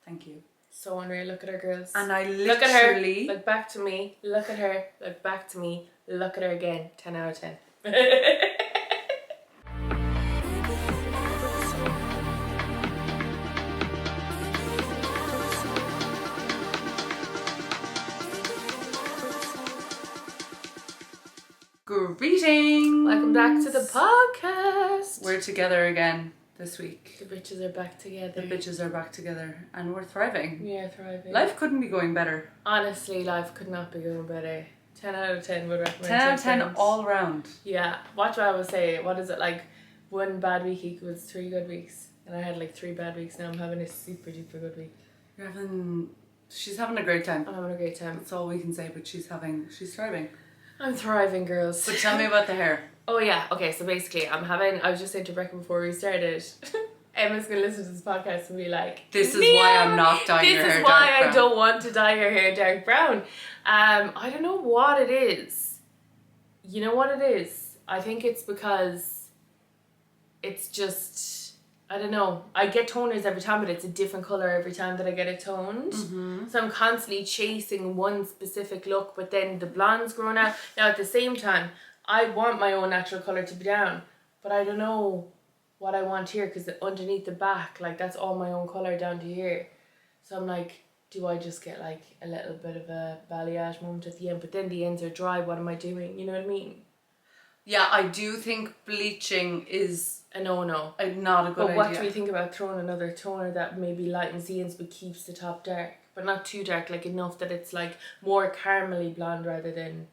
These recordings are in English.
Thank you. So unreal. Look at her, girls. And I literally... Look at her. Look back to me. Look at her. Look back to me. Look at her again. 10 out of 10. Greetings! Welcome back to the podcast. We're together again this week. The bitches are back together. The bitches are back together and we're thriving. We are thriving. Life couldn't be going better. Honestly, life could not be going better. 10 out of 10 would recommend. 10 out of 10 friends. all round. Yeah. Watch what I would say. What is it like? One bad week equals 3 good weeks. And I had like 3 bad weeks. Now I'm having a super duper good week. She's having a great time. I'm having a great time. That's all we can say, but she's thriving. I'm thriving, girls. But tell me about the hair. Oh yeah, okay, so basically I was just saying to Rebecca before we started, Emma's going to listen to this podcast and be like, this is why I'm not dyeing your hair dark brown. This is why I don't want to dye your hair dark brown. I don't know what it is. You know what it is? I think it's because it's just... I don't know. I get toners every time, but it's a different colour every time that I get it toned. Mm-hmm. So I'm constantly chasing one specific look, but then the blonde's growing out. Now at the same time, I want my own natural colour to be down, but I don't know what I want here because underneath the back, like that's all my own colour down to here. So I'm like, do I just get like a little bit of a balayage moment at the end, but then the ends are dry, what am I doing? You know what I mean? Yeah, I do think bleaching is... a no-no. Not a good idea. But what do we think about throwing another toner that maybe lightens the ends but keeps the top dark? But not too dark, like enough that it's like more caramelly blonde rather than...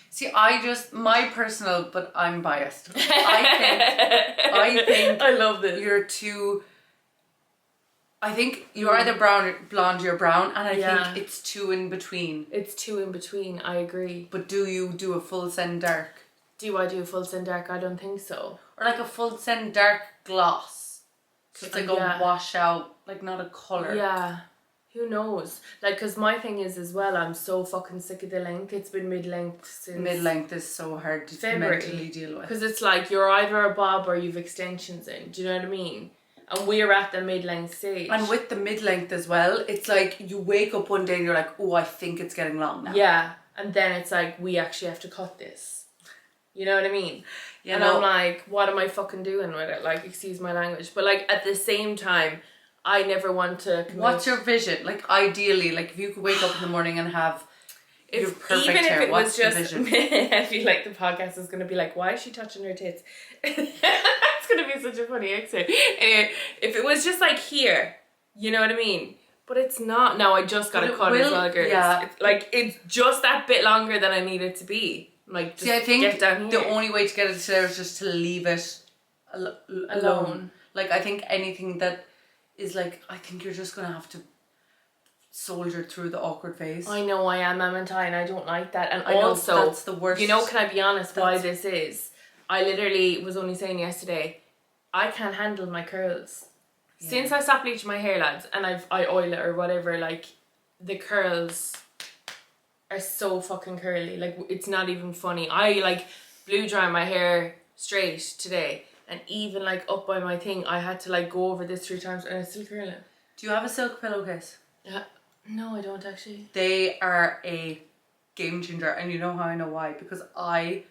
See, my personal, but I'm biased. I think I love this. you're too... I think you're either blonde, you're brown, and I think it's too in between. It's too in between, I agree. But do you do a full send dark? Do I do a full send dark? I don't think so. Or like a full send dark gloss. So it's like a washout, like not a colour. Yeah. Who knows? Like, because my thing is as well, I'm so fucking sick of the length. It's been mid-length since... Mid-length is so hard to mentally deal with. Because it's like, you're either a bob or you've extensions in. Do you know what I mean? And we're at the mid-length stage. And with the mid-length as well, it's like you wake up one day and you're like, oh, I think it's getting long now. Yeah. And then it's like, we actually have to cut this. You know what I mean? Yeah, and I'm like, what am I fucking doing with it? Like, excuse my language. But like, at the same time, I never want to commit. What's your vision? Like, ideally, like if you could wake up in the morning and have your perfect hair, what's the vision? I feel like the podcast is going to be like, why is she touching her tits? It's going to be such a funny exit. Anyway, if it was just like here, you know what I mean? But it's not. No, I just got a cut as well, girls. Yeah. It's just that bit longer than I need it to be. Like, just I think get down here. The only way to get it to there is just to leave it alone. Like, I think anything that is like, I think you're just going to have to soldier through the awkward phase. I know I am, and I don't like that. And I also, know, that's the worst. You know, can I be honest why this is? I literally was only saying yesterday, I can't handle my curls. Yeah. Since I stopped bleaching my hair, lads, and I oil it or whatever, like, the curls are so fucking curly. Like, it's not even funny. I, like, blew dry my hair straight today, and even, like, up by my thing, I had to, like, go over this 3 times, and it's still curling. Do you have a silk pillowcase? No, I don't actually. They are a game changer, and you know how I know why? Because I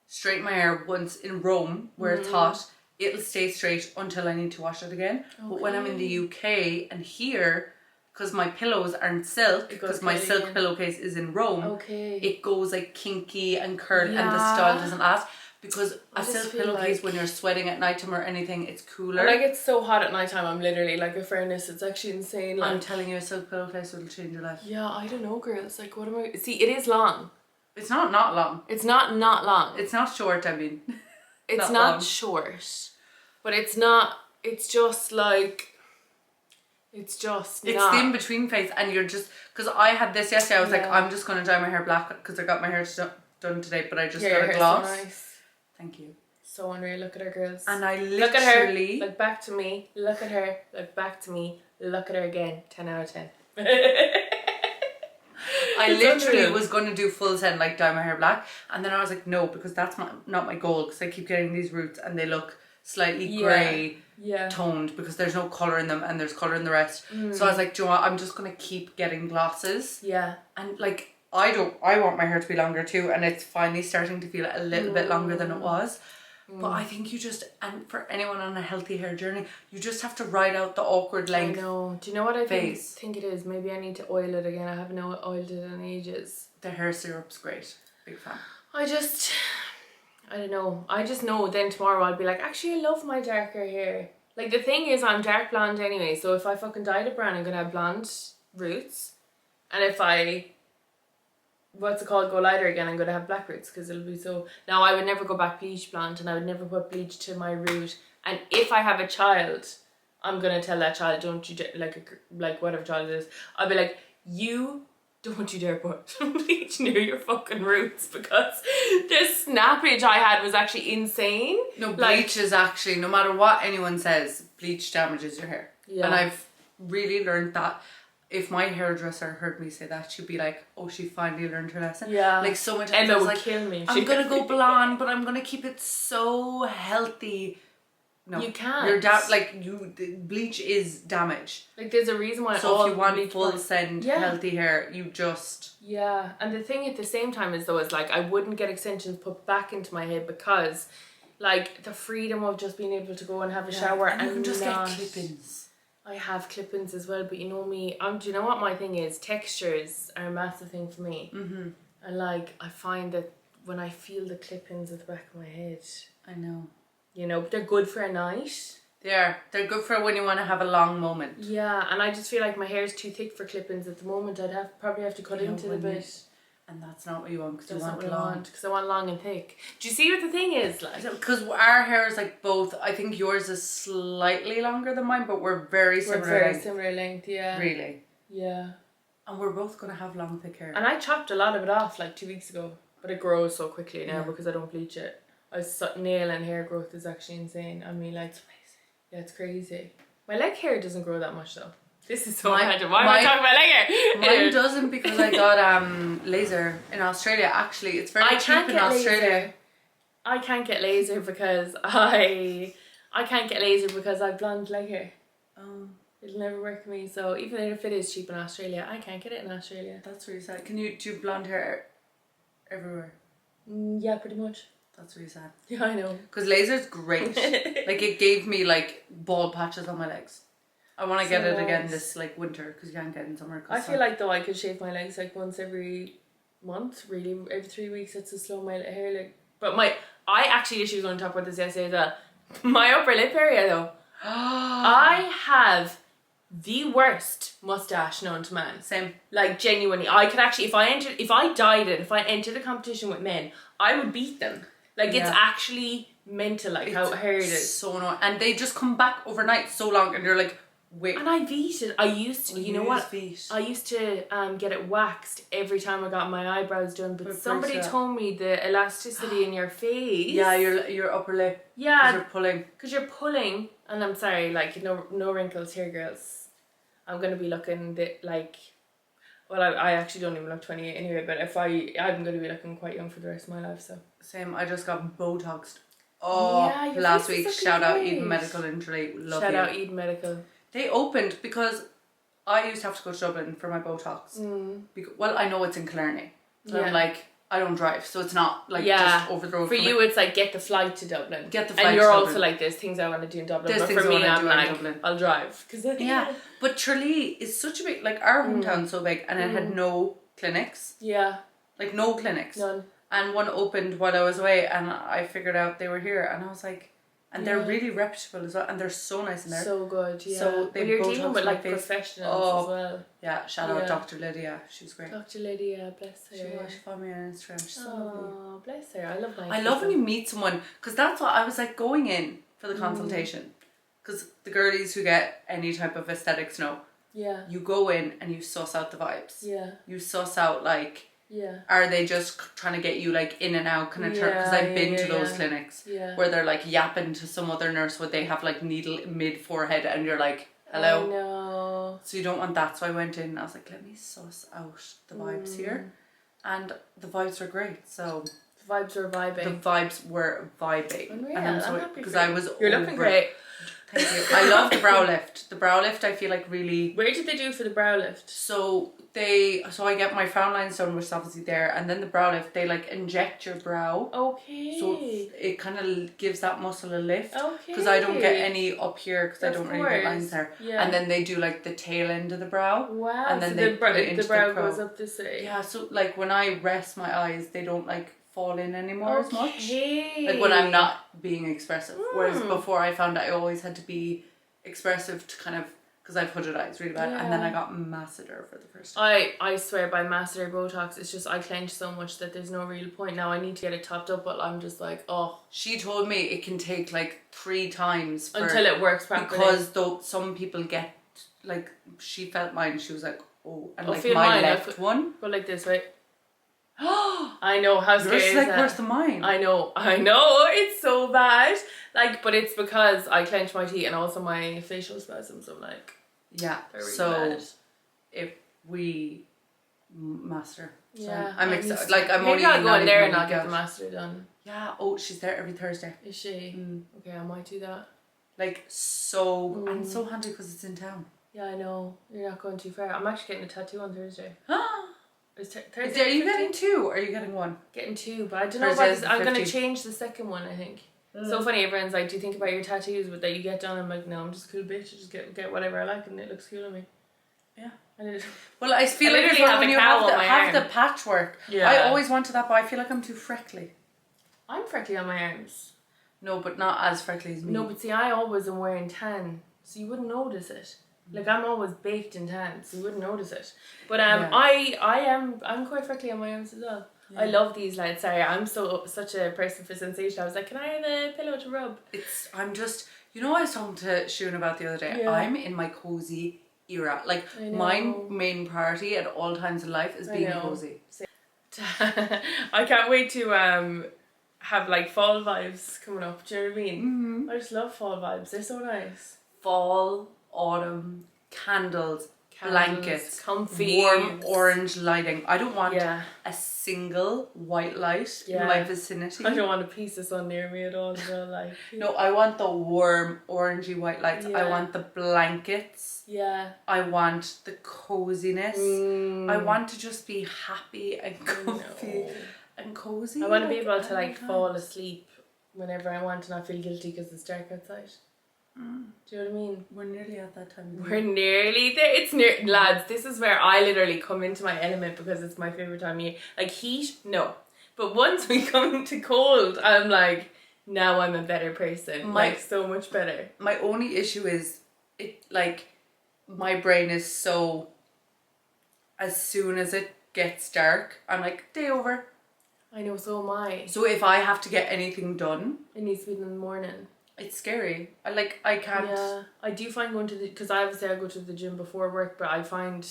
straighten my hair once in Rome, where it's hot. It'll stay straight until I need to wash it again. Okay. But when I'm in the UK and here, because my pillows aren't silk, because my silk pillowcase is in Rome, it goes like kinky and curly, and the style doesn't last. Because a silk pillowcase, when you're sweating at nighttime or anything, it's cooler. And like, it's so hot at nighttime, I'm literally like a furnace. It's actually insane. Like, I'm telling you, a silk pillowcase will change your life. Yeah, I don't know, girls. Like, what am I... See, it is long. It's not long. It's not long. It's not short, I mean. It's not short. But it's not... It's just like... It's just It's the in-between phase, and you're just... Because I had this yesterday, I was like, I'm just going to dye my hair black because I got my hair done today, but I just got a gloss. So nice. Thank you. So unreal. Look at her, girls. And I literally... Look at her. Look back to me. Look at her. Look back to me. Look at her again. 10 out of 10. I literally was going to do full send, like dye my hair black, and then I was like, no, because that's not my goal, because I keep getting these roots and they look slightly grey Yeah. toned because there's no colour in them and there's colour in the rest. So I was like, do you know what? I'm just going to keep getting glosses. Yeah. And like, I want my hair to be longer too, and it's finally starting to feel a little bit longer than it was. But I think you just, and for anyone on a healthy hair journey, you just have to ride out the awkward length. I know. Do you know what I phase. think it is? Maybe I need to oil it again. I haven't oiled it in ages. The hair syrup's great. Big fan. I don't know. I just know then tomorrow I'll be like, actually I love my darker hair. Like the thing is I'm dark blonde anyway, so if I fucking dyed it brown I'm gonna have blonde roots. And if I go lighter again, I'm gonna have black roots because it'll be so. Now I would never go back bleach blonde, and I would never put bleach to my root. And if I have a child, I'm gonna tell that child, don't you like whatever child it is, I'll be like, you don't you dare put bleach near your fucking roots, because the snappage I had was actually insane. No, bleach is actually, no matter what anyone says, bleach damages your hair. Yeah. And I've really learned that. If my hairdresser heard me say that, she'd be like, oh, she finally learned her lesson. Yeah. Like so much times Emma I was would like, kill me. I'm going to go blonde, but I'm going to keep it so healthy. No. You can't. Bleach is damage. Like there's a reason why. So if you want bleach full blonde- send healthy hair, you just... Yeah, and the thing at the same time is though, is like I wouldn't get extensions put back into my head because like the freedom of just being able to go and have a shower and you can just not... get clip-ins. I have clip-ins as well, but you know me, do you know what my thing is? Textures are a massive thing for me. Mm-hmm. And like, I find that when I feel the clip-ins at the back of my head... I know. You know, they're good for a night. They're good for when you want to have a long moment. Yeah, and I just feel like my hair is too thick for clip-ins at the moment. I'd probably have to cut into it a bit. And that's not what you want, because you That's want not what I long. want, because I want long and thick. Do you see what the thing is? Like, because our hair is like both. I think yours is slightly longer than mine, but we're very similar. we're very length, similar length, yeah. really. Yeah. And we're both gonna have long, thick hair. And I chopped a lot of it off like 2 weeks ago, but it grows so quickly now because I don't bleach it. Nail and hair growth is actually insane. I mean, like, yeah, it's crazy. My leg hair doesn't grow that much though. This is so random. Why am I talking about leg hair? Mine doesn't, because I got laser in Australia. Actually, it's very cheap in Australia. Laser. I can't get laser because I can't get laser because I have blonde leg hair. Oh. It'll never work for me. So even if it is cheap in Australia, I can't get it in Australia. That's really sad. Do you have blonde hair everywhere? Yeah, pretty much. That's really sad. Yeah, I know. Because laser's great. Like, it gave me like bald patches on my legs. I want to get it again this like winter, because you can't get it in summer. I feel like though I could shave my legs like once every month, really. Every 3 weeks, it's to slow my hair. Like, but I actually was going to talk about this yesterday as well. My upper lip area though, I have the worst mustache known to man. Same. Like genuinely, I could actually, if I dyed it, if I entered a competition with men, I would beat them. Like it's actually mental, like how hair it is. So annoying, and they just come back overnight so long, and you're like, wait. And I beat it. I used to, you know what? Feet. I used to get it waxed every time I got my eyebrows done, but somebody told me the elasticity in your face. Yeah, your upper lip. Yeah. Because you're pulling, and I'm sorry, like no wrinkles here, girls. I'm gonna be looking well, I actually don't even look 28 anyway, but I'm gonna be looking quite young for the rest of my life, so. Same. I just got Botoxed. Oh, yeah, last week. Shout out Eden Medical in Tralee. Love you. Shout out Eden Medical. They opened because I used to have to go to Dublin for my Botox. Well, I know it's in Killarney. So I'm like, I don't drive, so it's not like just over the road. For you, it's like get the flight to Dublin. And you're also like, there's things I want to do in Dublin. But for me, I'm like, I'll drive. Yeah, but Tralee is such a big, like our hometown's so big, and it had no clinics. Yeah. Like no clinics. None. And one opened while I was away, and I figured out they were here, and I was like, and they're really reputable as well, and they're so nice in there. So good, yeah. So you're dealing with like professionals as well. Yeah, shout out Dr. Lydia. She was great. Dr. Lydia, bless her. She followed me on Instagram. She's so lovely. Oh, bless her. I love nice I love when you meet someone, because that's what I was like going in for the consultation. Because the girlies who get any type of aesthetics know. Yeah. You go in and you suss out the vibes. Yeah. You suss out like, yeah, are they just trying to get you like in and out kind of turn? Because I've been to those clinics where they're like yapping to some other nurse where they have like needle mid forehead, and you're like, hello. I know. So you don't want that. So I went in and I was like, let me suss out the vibes here. And the vibes were great. So Vibes were The vibing. vibes were vibing. Unreal. And I'm I'm so happy because for I you. was You're looking over great. it. Thank you. I love the brow lift. The brow lift I feel like really. Where did they do for the brow lift? So I get my frown lines done, which is obviously there, and then the brow lift, they like inject your brow. Okay. So it kind of gives that muscle a lift. Okay. Because I don't get any up here because I don't really get lines there. Yeah. And then they do like the tail end of the brow. Wow. And then so they put it into the brow the crow. goes up this way. Yeah, so like when I rest my eyes, they don't like fall in anymore as much. Okay. Like when I'm not being expressive. Whereas before I found I always had to be expressive to kind of, because I've hooded eyes really bad, and then I got masseter for the first time. I swear by masseter Botox, it's just I clench so much that there's no real point. Now I need to get it topped up, but I'm just like, oh. She told me it can take like 3 times until it works properly. Because though some people get, like, she felt mine, she was like, oh, and like feel my mine, left one. Go like this, right? I know, how scary Yours is is like that? worse than mine. I know, it's so bad. Like, but it's because I clench my teeth and also my facial spasms. I'm like, yeah. very So bad. if we master, so Yeah, I'm I excited. used Like I'm maybe only I'll go not in there even and a I'll week get out. the master done. Yeah. Oh, she's there every Thursday. Is she? Okay, I might do that. Like so, and so handy because it's in town. Yeah, I know. You're not going too far. I'm actually getting a tattoo on Thursday. Is Thursday? Are you getting 2 or are you getting 1? Getting 2, but I don't know about Thursday's this. the I'm going to 15th. change the second one, I think. So funny, everyone's like, do you think about your tattoos that you get done? I'm like, no, I'm just a cool bitch. I just get whatever I like and it looks cool on me. Yeah. And Well, I feel I like as literally well have when a you cowl have on my arm. the patchwork. Yeah. I always wanted that, but I feel like I'm too freckly. I'm freckly on my arms. No, but not as freckly as me. No, but see, I always am wearing tan, so you wouldn't notice it. Like, I'm always baked in tan, so you wouldn't notice it. But I'm quite freckly on my arms as well. Yeah. I love these lights. Sorry, I'm such a person for sensation. I was like, can I have a pillow to rub? I'm just, I was talking to Shun about the other day. Yeah. I'm in my cozy era. Like, my main priority at all times in life is being cozy. I can't wait to have like fall vibes coming up. Do you know what I mean? Mm-hmm. I just love fall vibes. They're so nice. Fall, autumn, candles, blankets, comfy, warm orange lighting. I don't want a single white light in my vicinity. I don't want a piece of sun near me at all. Like. No, I want the warm orangey white lights. Yeah. I want the blankets. Yeah. I want the coziness. I want to just be happy and comfy and cozy. I want to be able to like fall asleep whenever I want and not feel guilty because it's dark outside. Do you know what I mean? We're nearly at that time. We're nearly there. It's near, lads. This is where I literally come into my element because it's my favorite time of year. Like heat, no, but once we come into cold, I'm like, now I'm a better person. Like so much better. My only issue is my brain is so. As soon as it gets dark, I'm like, day over. I know, so am I. So if I have to get anything done, it needs to be in the morning. It's scary. I can't. Yeah, I do find going to because obviously I go to the gym before work, but I find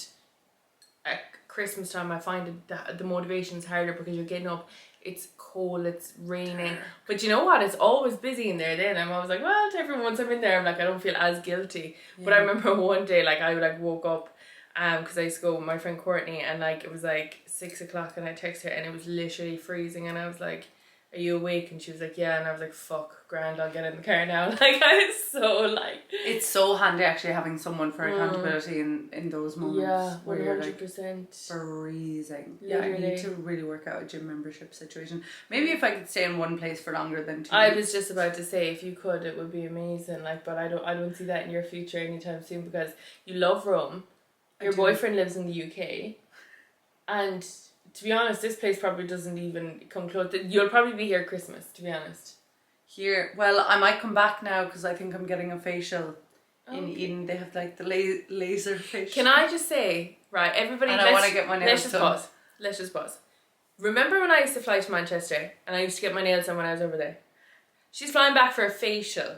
at Christmas time I find the motivation's harder because you're getting up. It's cold. It's raining. But you know what? It's always busy in there. Then I'm always like, well, once I'm in there, I'm like, I don't feel as guilty. Yeah. But I remember one day, like I woke up, because I used to go with my friend Courtney, and like it was like 6 o'clock, and I texted her, and it was literally freezing, and I was like, are you awake? And she was like, yeah. And I was like, fuck, grand, I'll get in the car now. Like, I was so like... It's so handy actually having someone for accountability in those moments. Yeah, 100%. Where you're like freezing. Literally. Yeah, I need to really work out a gym membership situation. Maybe if I could stay in one place for longer than 2 I was just about to say, if you could, it would be amazing. Like, but I don't see that in your future anytime soon because you love Rome. Your boyfriend lives in the UK. And... to be honest, this place probably doesn't even come close. You'll probably be here Christmas, to be honest. Here, well, I might come back now because I think I'm getting a facial in Eden. They have like the laser facial. Can I just say, right, everybody, and I want to get my nails done. Let's just pause. Remember when I used to fly to Manchester and I used to get my nails done when I was over there? She's flying back for a facial.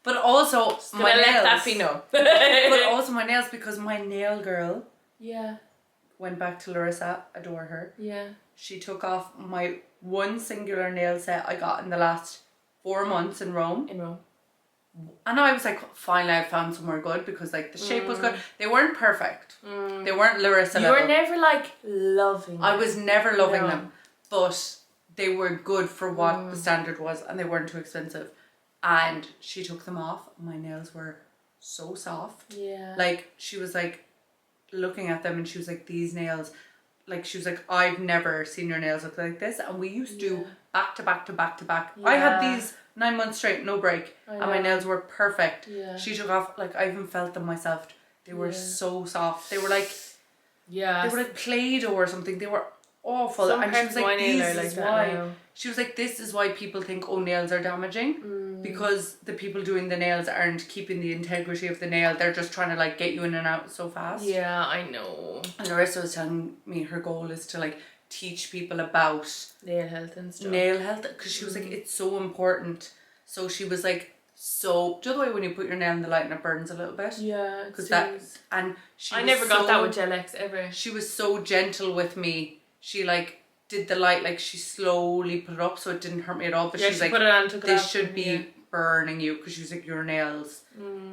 But also just my nails. Let that be known. But also my nails because my nail girl. Yeah. Went back to Larissa, adore her. Yeah. She took off my one singular nail set I got in the last 4 months in Rome. And I was like, finally I found somewhere good because like the shape was good. They weren't perfect. They weren't Larissa level. You were never like loving them. I was never loving them. But they were good for what the standard was, and they weren't too expensive. And she took them off. My nails were so soft. Yeah. Like, she was like looking at them, and she was like, these nails, like, she was like, I've never seen your nails look like this. And we used to back to back to back to back. I had these 9 months straight, no break, and my nails were perfect. She took off, like, I even felt them myself. They were so soft. They were like, they were like Play-Doh or something. They were awful. Some and she was like, this is why. She was like, this is why people think, oh, nails are damaging, because the people doing the nails aren't keeping the integrity of the nail. They're just trying to like get you in and out so fast. Yeah, I know. And Larissa was telling me her goal is to like teach people about nail health and stuff. Nail health, because she was like, it's so important. So she was like, so do you know the way when you put your nail in the light and it burns a little bit? Yeah, because that, and she I was never got that with Gel X ever. She was so gentle with me. She like did the light, like she slowly put it up so it didn't hurt me at all. But she was like, put it on, took it this off, should be burning you, because she was like, your nails.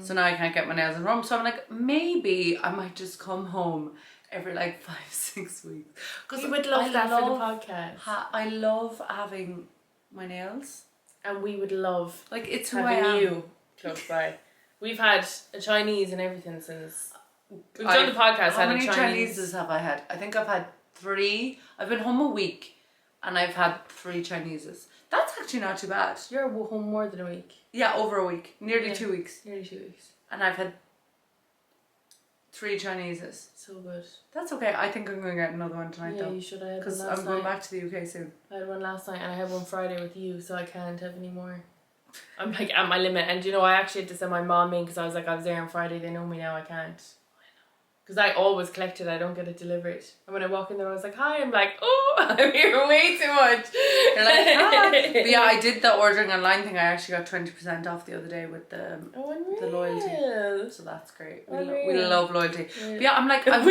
So now I can't get my nails in Rome. So I'm like, maybe I might just come home every like 5-6 weeks. Because we would love that for the podcast. I love having my nails. And we would love like it's who I am. You close by. We've had a Chinese and everything since we've done the podcast. How many Chineses have I had? I think I've had 3. I've been home a week, and I've had 3 Chineses. That's actually not too bad. You're home more than a week. Yeah, over a week, nearly 2 weeks. Nearly 2 weeks. And I've had 3 Chineses. So good. That's okay. I think I'm going to get another one tonight though. Yeah, you should. I had one last night. Because I'm going back to the UK soon. I had one last night, and I had one Friday with you, so I can't have any more. I'm like at my limit, and you know, I actually had to send my mom in because I was like, I was there on Friday, they know me now, I can't. Because I always collect it, I don't get it delivered. And when I walk in there, I was like, hi, I'm like, oh, I'm here way too much. You're like, ah. But yeah, I did the ordering online thing. I actually got 20% off the other day with the loyalty. So that's great. We love loyalty. Yeah. But yeah, I'm like, love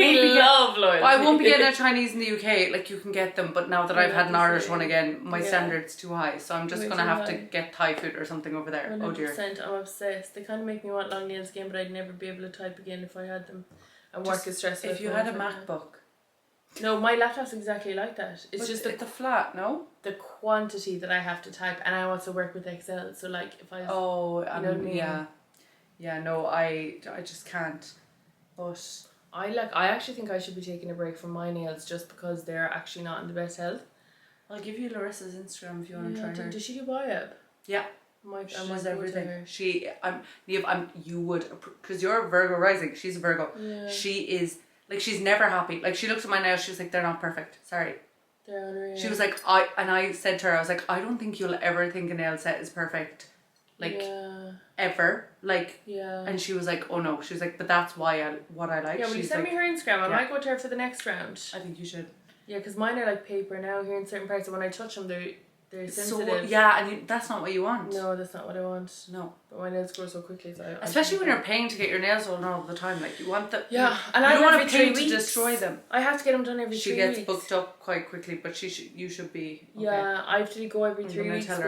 loyalty. I won't be getting a Chinese in the UK. Like, you can get them, but now that I've had an Irish one again, my standard's too high. So I'm just going to have to get Thai food or something over there. 100%, oh dear. I'm obsessed. They kind of make me want long nails again, but I'd never be able to type again if I had them. And work is stressful. If you had a MacBook. No, my laptop's exactly like that. It's just the flat, no? The quantity that I have to type, and I also work with Excel. So like, if I you know what I mean? Yeah. No, I just can't. But I actually think I should be taking a break from my nails just because they're actually not in the best health. I'll give you Larissa's Instagram if you want to try her. Does she do biop? Yeah. She does everything. You would, because you're a Virgo rising. She's a Virgo. Yeah. She is like, she's never happy. Like, she looks at my nails. She's like, they're not perfect. Sorry. They're unreal. She was like, I said to her, I was like, I don't think you'll ever think a nail set is perfect, like ever. Like, and she was like, oh no. She was like, but that's what I like. Yeah, will you send me her Instagram? I might go to her for the next round. I think you should. Yeah, because mine are like paper now here in certain parts, and when I touch them, they're sensitive. So, and that's not what you want. No, that's not what I want. No. But my nails grow so quickly. So especially when you're paying to get your nails done all the time. Like, you want them. Yeah, and I don't want to pay to destroy them. I have to get them done every 3 weeks. She gets booked up quite quickly, but you should be. Okay. Yeah, I have to go every 3 weeks because my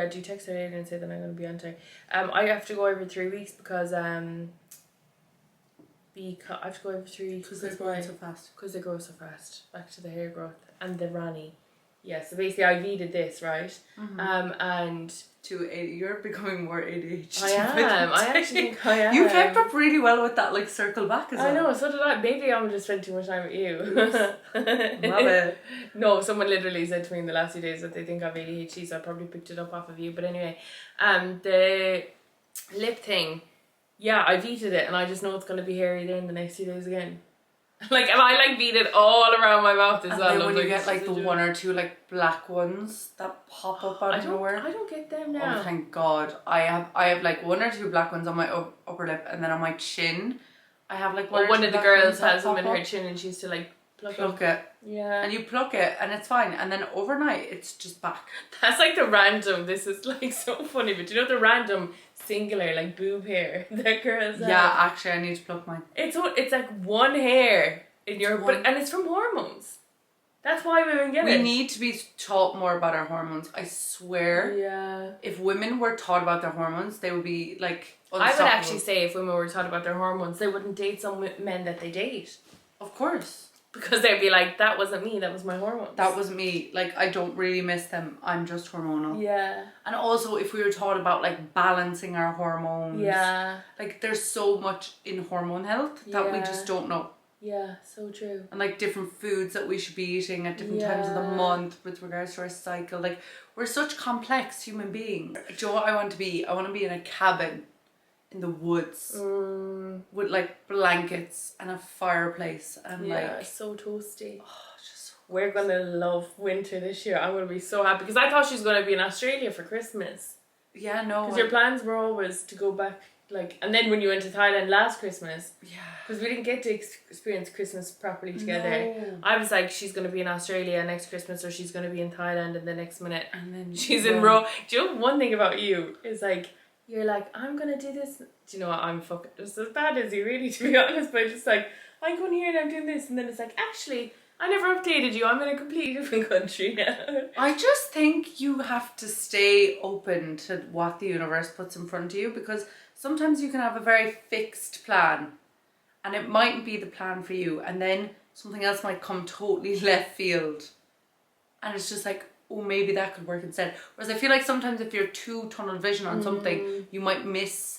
do text her later and say that I'm going to be on time. I have to go every 3 weeks because I have to go every 3 weeks because they grow so fast. Because they grow so fast. Back to the hair growth and the Rani. Yeah, so basically I needed this, right? Mm-hmm. And you're becoming more ADHD. I am. I actually think I am. You kept up really well with that, like, circle back as well. I know, so did I. Maybe I'm just spending too much time with you. Love it. No, someone literally said to me in the last few days that they think I have ADHD, so I probably picked it up off of you. But anyway, the lip thing, yeah, I vetoed it, and I just know it's going to be hairy then the next few days again. Like, if I like beat it all around my mouth as well. And then when you get like the 1 or 2 like black ones that pop up out of nowhere. I don't get them now. Oh, thank God. I have like 1 or 2 black ones on my upper lip, and then on my chin I have like one of the girls has them in her chin, and she used to like pluck it. Yeah. And you pluck it and it's fine, and then overnight it's just back. That's like the random, this is like so funny, but you know the random singular like boob hair that girls have? Yeah, actually I need to pluck mine. It's like one hair in your and it's from hormones. That's why women get it. We need to be taught more about our hormones. I swear. Yeah. If women were taught about their hormones, they would be like unstoppable. I would actually say if women were taught about their hormones, they wouldn't date some men that they date. Of course. Because they'd be like, that wasn't me, that was my hormones. That was me. Like, I don't really miss them. I'm just hormonal. Yeah. And also, if we were taught about like balancing our hormones. Yeah. Like, there's so much in hormone health that we just don't know. Yeah, so true. And like different foods that we should be eating at different times of the month with regards to our cycle. Like, we're such complex human beings. Do you know what I want to be? I want to be in a cabin in the woods with like blankets and a fireplace and like so toasty. Just we're gonna love winter this year. I'm gonna be so happy because I thought she was gonna be in Australia for Christmas. Yeah, no. Because your plans were always to go back, like, and then when you went to Thailand last Christmas, yeah, because we didn't get to experience Christmas properly together. No. I was like, she's gonna be in Australia next Christmas, or she's gonna be in Thailand, and the next minute, and then she's in Rome. Do you know one thing about you is like, you're like, I'm gonna do this. Do you know what? I'm fucking just as bad as you, really, to be honest. But just like, I'm going here and I'm doing this, and then it's like, actually, I never updated you. I'm in a completely different country now. I just think you have to stay open to what the universe puts in front of you, because sometimes you can have a very fixed plan and it mightn't be the plan for you, and then something else might come totally left field and it's just like, oh, maybe that could work instead. Whereas I feel like sometimes if you're too tunnel vision on something, you might miss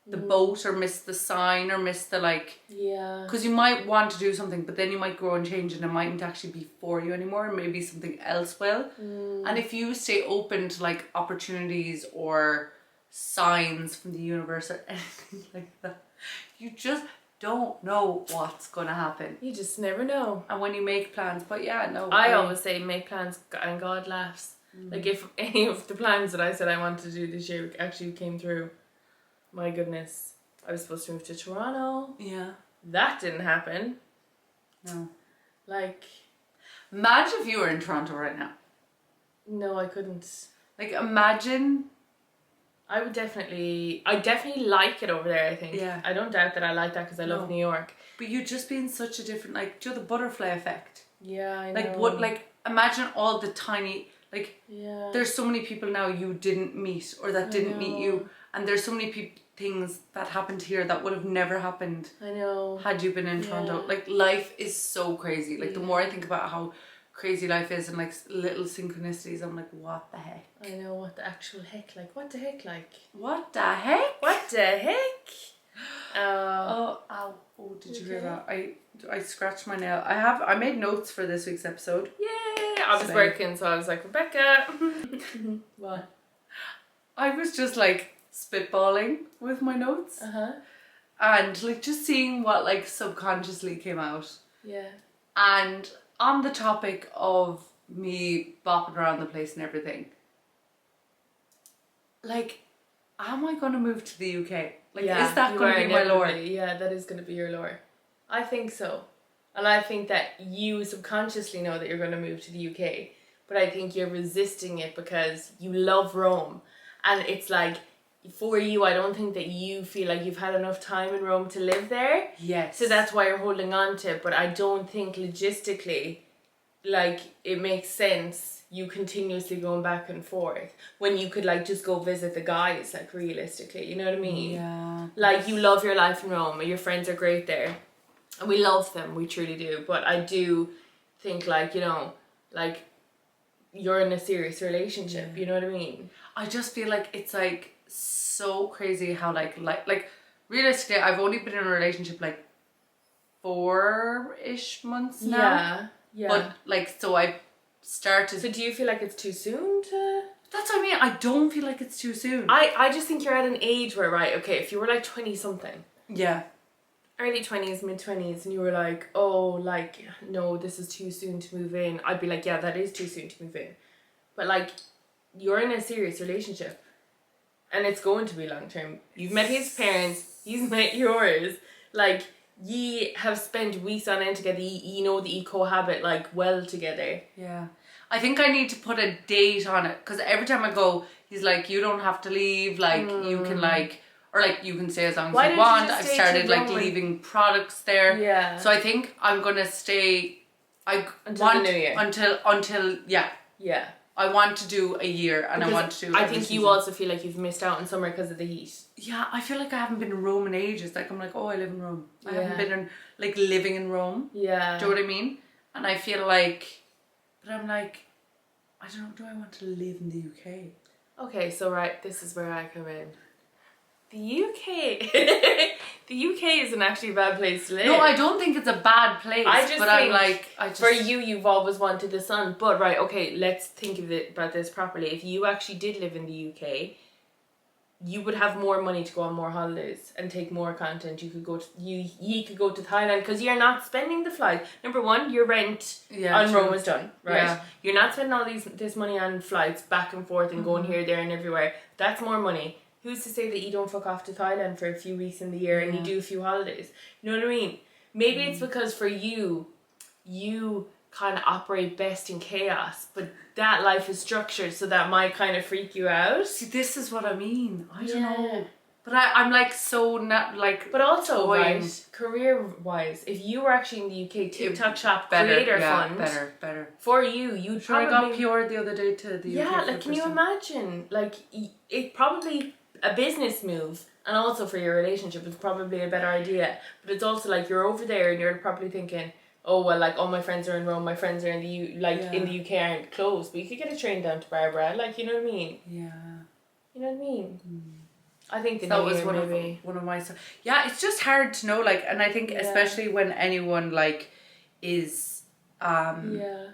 the boat or miss the sign or miss the like, because you might want to do something but then you might grow and change and it mightn't actually be for you anymore, and maybe something else will. And if you stay open to like opportunities or signs from the universe or anything like that, you just don't know what's gonna happen. You just never know. And when you make plans, but yeah, no, I always say make plans and God laughs. Like, if any of the plans that I said I wanted to do this year actually came through, my goodness, I was supposed to move to Toronto. Yeah. That didn't happen. No. Like, imagine if you were in Toronto right now. No, I couldn't. Like, imagine. I definitely like it over there, I think. Yeah. I don't doubt that I like that because I love New York. But you'd just be in such a different, like, do you know the butterfly effect? Yeah, I know. Like, what, like, imagine all the tiny, like, yeah. There's so many people now you didn't meet or that didn't meet you. And there's so many things that happened here that would have never happened. I know. Had you been in Toronto. Like, life is so crazy. Like, the more I think about how crazy life is and like little synchronicities, I'm like, what the heck? I know, what the actual heck, like, what the heck, like? What the heck? What the heck? Oh, did you hear that? I scratched my nail. I made notes for this week's episode. Yay! I was working, so I was like, Rebecca. What? I was just like spitballing with my notes. And like just seeing what like subconsciously came out. Yeah. And on the topic of me bopping around the place and everything, like, am I going to move to the UK? Like, is that going to be my lure? Yeah, that is going to be your lure. I think so. And I think that you subconsciously know that you're going to move to the UK. But I think you're resisting it because you love Rome. And it's like, for you, I don't think that you feel like you've had enough time in Rome to live there. Yes. So that's why you're holding on to it. But I don't think logistically, like, it makes sense you continuously going back and forth when you could like just go visit the guys, like, realistically, you know what I mean? Yeah. Like, you love your life in Rome and your friends are great there and we love them, we truly do. But I do think, like, you know, like, you're in a serious relationship, you know what I mean? I just feel like it's like so crazy how like realistically I've only been in a relationship like 4-ish months now. Yeah. But like, so I started. So do you feel like it's too soon to? That's what I mean. I don't feel like it's too soon. I just think you're at an age where, right, okay, if you were like 20 something. Yeah. Early 20s, mid 20s, and you were like, oh, like, no, this is too soon to move in. I'd be like, yeah, that is too soon to move in. But like, you're in a serious relationship. And it's going to be long term. You've met his parents, he's met yours. Like, ye have spent weeks on end together. You know that you cohabit like well together. Yeah. I think I need to put a date on it, because every time I go, he's like, you don't have to leave. Like, you can like, or like you can stay as long as you want. I've started like leaving products there. Yeah. So I think I'm gonna stay. Until the new year. Until yeah. Yeah. I want to do a year, and because I want to do. I think you also feel like you've missed out on summer because of the heat. yeah, I feel like I haven't been in Rome in ages. Like I'm like, oh, I live in Rome. I Yeah. haven't been in like living in Rome. Yeah. Do you know what I mean? And I feel like, but I'm like, I don't know. Do I want to live in the UK? Okay, so right, this is where I come in. The UK, the UK isn't actually a bad place to live. No, I don't think it's a bad place. I just but think I'm like, for you've always wanted the sun. But right, okay, let's think of it about this properly. If you actually did live in the UK, you would have more money to go on more holidays and take more content. You could go to you could go to Thailand because you're not spending the flight. Number one, your rent on true. Rome is done, right? Yeah. You're not spending all this money on flights back and forth and going here, there, and everywhere. That's more money. Who's to say that you don't fuck off to Thailand for a few weeks in the year and you do a few holidays? You know what I mean? Maybe it's because for you kind of operate best in chaos, but that life is structured, so that might kind of freak you out. See, this is what I mean. I don't know. But I'm like so not like. But also, toying. right, career-wise, if you were actually in the UK, TikTok Shop Creator Fund, better. for you'd Sure, probably... I got PR the other day to the UK. Yeah, like, can you imagine? Like, it probably a business move, and also for your relationship, is probably a better idea. But it's also like you're over there and you're probably thinking, oh well, like all my friends are in Rome, my friends are in the in the UK aren't close, but you could get a train down to Barbara, like, you know what I mean? Yeah. You know what I mean? I think that was one of my. Yeah, it's just hard to know, like, and I think especially when anyone like is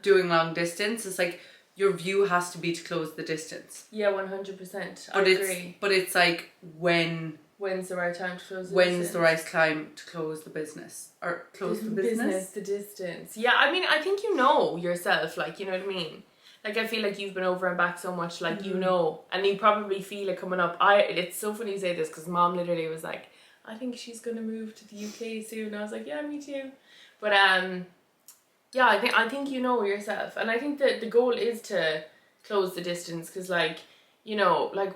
doing long distance, it's like your view has to be to close the distance. Yeah, 100%. I agree. But it's like when's the right time to close the when's distance? the right time to close the business or close the business? The distance. Yeah, I mean, I think you know yourself, like, you know what I mean? Like, I feel like you've been over and back so much, like, you know, and you probably feel it coming up. It's so funny you say this, because Mom literally was like, I think she's going to move to the UK soon. I was like, yeah, me too. But, yeah, I think you know yourself. And I think that the goal is to close the distance, because, like, you know, like,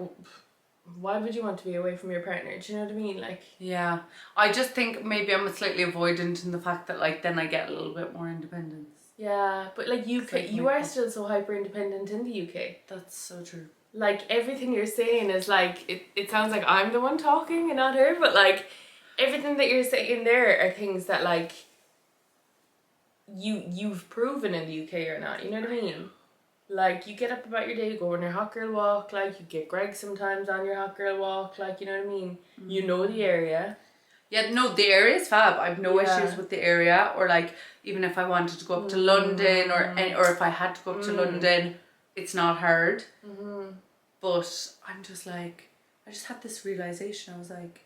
why would you want to be away from your partner? Do you know what I mean? Like, yeah. I just think maybe I'm slightly avoidant in the fact that, like, then I get a little bit more independence. Yeah, but like you are still so hyper independent in the UK. That's so true. Like, everything you're saying is like, it sounds like I'm the one talking and not her, but like everything that you're saying there are things that like you've proven in the UK or not. You know what I mean? Like, you get up about your day, you go on your hot girl walk, like you get Greg sometimes on your hot girl walk, like, you know what I mean? You know the area. Yeah, no, the area is fab. I've no issues with the area, or like even if I wanted to go up to London or if I had to go up to London, it's not hard. But I'm just like, I just had this realization. I was like,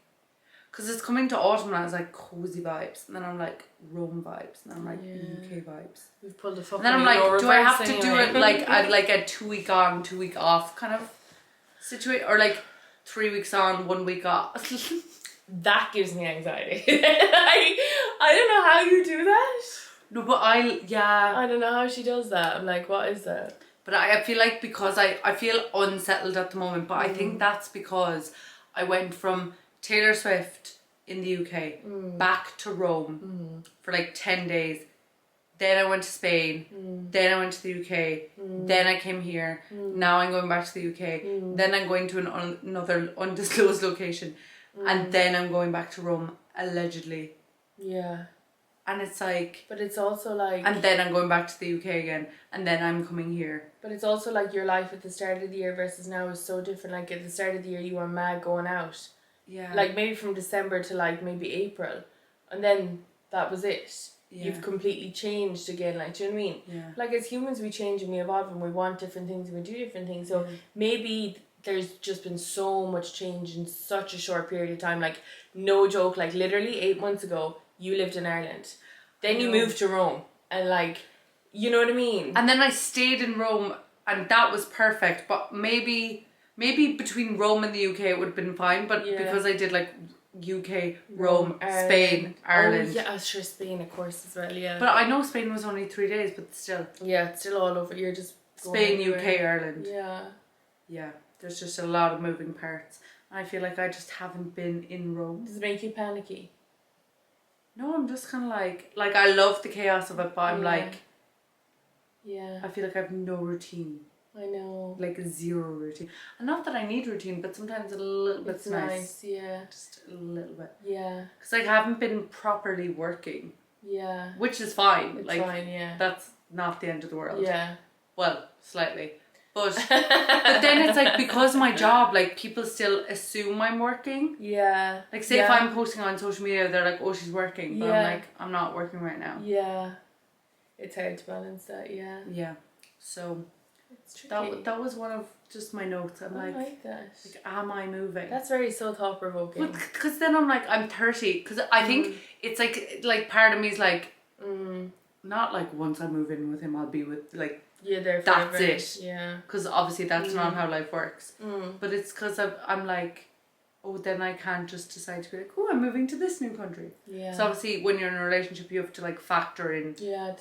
because it's coming to autumn and I was like, cozy vibes, and then I'm like, Rome vibes, and then I'm like, UK vibes. We've pulled the fucking. And then I'm like, do I have to do it like a 2 week on, 2 week off kind of situation, or like 3 weeks on, 1 week off? That gives me anxiety. I don't know how you do that. No, but I don't know how she does that. I'm like, what is that? But I feel like, because I feel unsettled at the moment, but I think that's because I went from Taylor Swift in the UK back to Rome for like 10 days. Then I went to Spain. Then I went to the UK. Then I came here. Now I'm going back to the UK. Then I'm going to another undisclosed location. And then I'm going back to Rome, allegedly. Yeah. And it's like... But it's also like... And then I'm going back to the UK again. And then I'm coming here. But it's also like your life at the start of the year versus now is so different. Like, at the start of the year, you were mad going out. Yeah. Like, maybe from December to like maybe April. And then that was it. Yeah. You've completely changed again. Like, do you know what I mean? Yeah. Like, as humans, we change and we evolve and we want different things and we do different things. So maybe... There's just been so much change in such a short period of time. Like, no joke, like literally 8 months ago, you lived in Ireland. Then you moved to Rome. And like, you know what I mean? And then I stayed in Rome and that was perfect. But maybe between Rome and the UK it would have been fine. But because I did like UK, Rome, Spain, Ireland. Oh yeah, sure, Spain of course as well, yeah. But I know Spain was only 3 days, but still. Yeah, it's still all over. You're just Spain, UK, Ireland. Yeah. Yeah. There's just a lot of moving parts. I feel like I just haven't been in Rome. Does it make you panicky? No, I'm just kind of like I love the chaos of it, but I'm like... Yeah. I feel like I have no routine. I know. Like zero routine. And not that I need routine, but sometimes a little bit's nice. Yeah. Just a little bit. Yeah. Because like I haven't been properly working. Yeah. Which is fine. It's like, fine, yeah. That's not the end of the world. Yeah. Well, slightly. But then it's like, because my job, like, people still assume I'm working. Yeah. Like, say if I'm posting on social media, they're like, oh, she's working. But I'm like, I'm not working right now. Yeah. It's hard to balance that, yeah. Yeah. So, it's tricky. that was one of just my notes. I'm I like that. Like, am I moving? That's very so thought-provoking. Because then I'm like, I'm 30. Because I think it's like part of me is like, not like once I move in with him, I'll be with, like, yeah, there that's forever. it. Yeah. Because obviously that's not how life works. But it's because I'm like, oh, then I can't just decide to be like, oh, I'm moving to this new country. Yeah. So obviously when you're in a relationship, you have to like factor in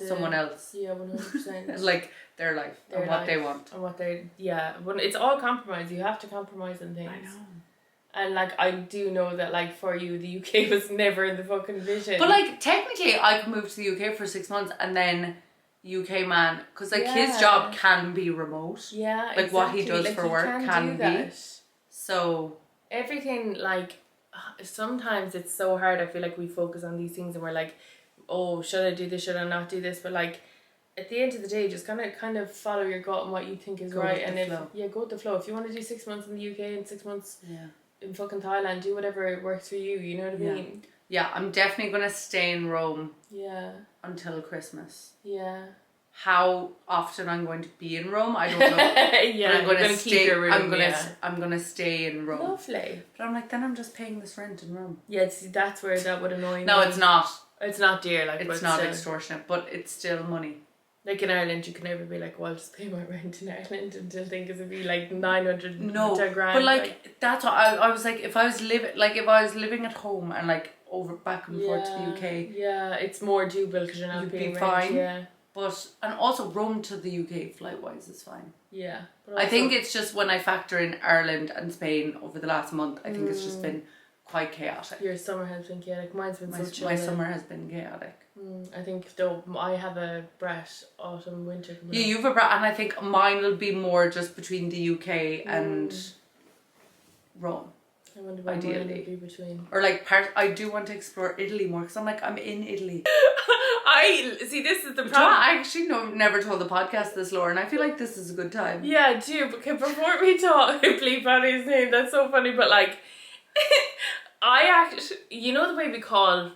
someone else. Yeah, 100%. Like their life and what they want. And what they, when it's all compromise. You have to compromise on things. I know. And like, I do know that like for you, the UK was never in the fucking vision. But like, technically I could move to the UK for 6 months and then UK man, because like his job can be remote. Yeah, like what he does for work can be. So everything, like, sometimes it's so hard. I feel like we focus on these things and we're like, oh, should I do this? Should I not do this? But like, at the end of the day, just kind of follow your gut and what you think is right. And go with the flow. If you want to do 6 months in the UK and 6 months in fucking Thailand, do whatever works for you. You know what I mean? Yeah, I'm definitely gonna stay in Rome. Yeah. Until Christmas. Yeah. How often I'm going to be in Rome, I don't know. Yeah, but I'm gonna stay. Keep your room, I'm gonna stay in Rome. Lovely. But I'm like, then I'm just paying this rent in Rome. Yeah, see, that's where that would annoy me. No, it's not. It's not dear, like. It's not extortionate, but it's still money. Like in Ireland, you can never be like, well, I'll just pay my rent in Ireland until things would be like 900 to grand. But like that's what I was like. If I was living at home and like over back and forth to the UK, yeah, it's more doable because you're not paying rent. Fine. Yeah. But and also Rome to the UK flight wise is fine. Yeah. I think it's just when I factor in Ireland and Spain over the last month, I think it's just been quite chaotic. Your summer has been chaotic. Mine's been so chill. My summer has been chaotic. I think though I have a brat autumn winter. Yeah, you have a brat, and I think mine will be more just between the UK and Rome. I wonder what mine will be between. Or like I do want to explore Italy more because I'm like, I'm in Italy. I see. This is the problem. I actually never told the podcast this, Lauren. I feel like this is a good time. Yeah, do. Because before we talk, bleep out his name. That's so funny. But like, I actually, you know the way we call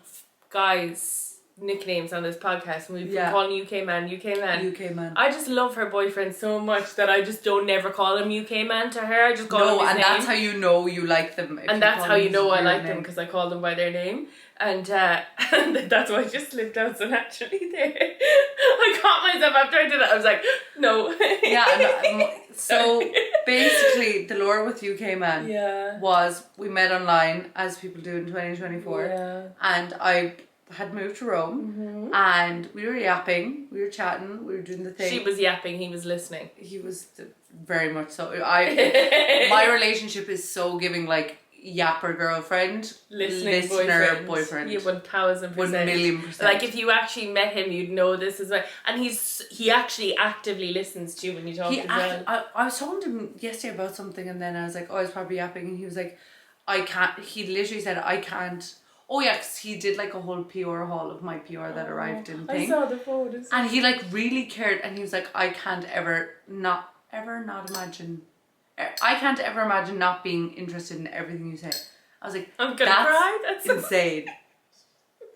guys nicknames on this podcast, and we've been calling UK man. I just love her boyfriend so much that I just don't never call him UK man to her. I just call him his name. That's how you know you like them. And that's how you know I like them, because I call them by their name. And that's why I just slipped out so naturally there. I caught myself after I did it. I was like, no. Yeah. So basically, the lure with UK man was we met online, as people do in 2024, and I had moved to Rome, and we were yapping, we were chatting, we were doing the thing. She was yapping, he was listening. He was very much so. My relationship is so giving, like, yapper girlfriend, listener boyfriend. Yeah, 1000%. 1,000,000%. Like, if you actually met him, you'd know this is what. And he actually actively listens to you when you talk as well. I was talking to him yesterday about something, and then I was like, oh, I was probably yapping, and he was like, I can't. He literally said, I can't. Oh yeah, because he did like a whole PR haul of my PR that arrived in thing. I saw the photos. And he like really cared, and he was like, I can't ever not imagine. I can't ever imagine not being interested in everything you say. I was like, I'm gonna cry. That's insane.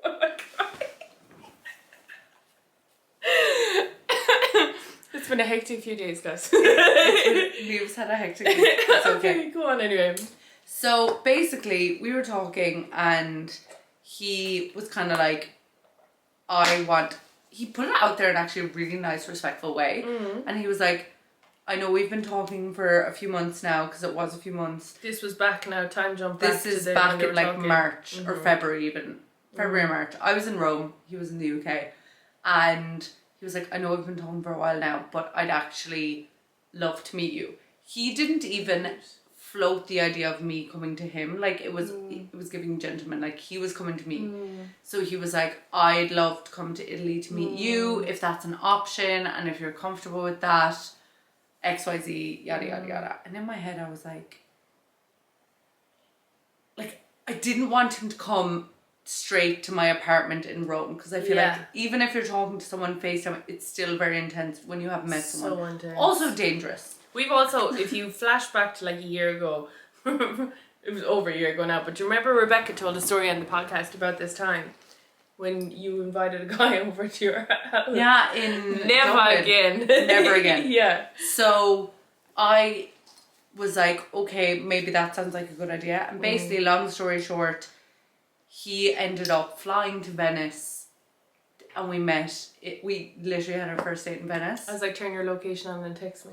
I'm gonna cry. It's been a hectic few days, guys. We've had a hectic week. It's okay. Go on anyway. So basically, we were talking, and he was kind of like, he put it out there in actually a really nice, respectful way. And he was like, I know we've been talking for a few months now, because it was a few months. This was back now, time jump back. This is back in like March or February even. February or March. I was in Rome, he was in the UK. And he was like, I know we've been talking for a while now, but I'd actually love to meet you. He didn't even float the idea of me coming to him. Like, it was giving gentleman, like he was coming to me. So he was like, I'd love to come to Italy to meet you if that's an option, and if you're comfortable with that. XYZ, yada, yada, yada. And in my head, I was like, I didn't want him to come straight to my apartment in Rome because I feel like even if you're talking to someone FaceTime, it's still very intense when you haven't met someone. So intense. Also dangerous. We've also, if you flash back to like a year ago, it was over a year ago now, but do you remember Rebecca told a story on the podcast about this time when you invited a guy over to your house? Yeah, in Never Dublin. again. Never again. Yeah. So I was like, okay, maybe that sounds like a good idea. And basically, long story short, he ended up flying to Venice and we met. We literally had our first date in Venice. I was like, turn your location on and text me.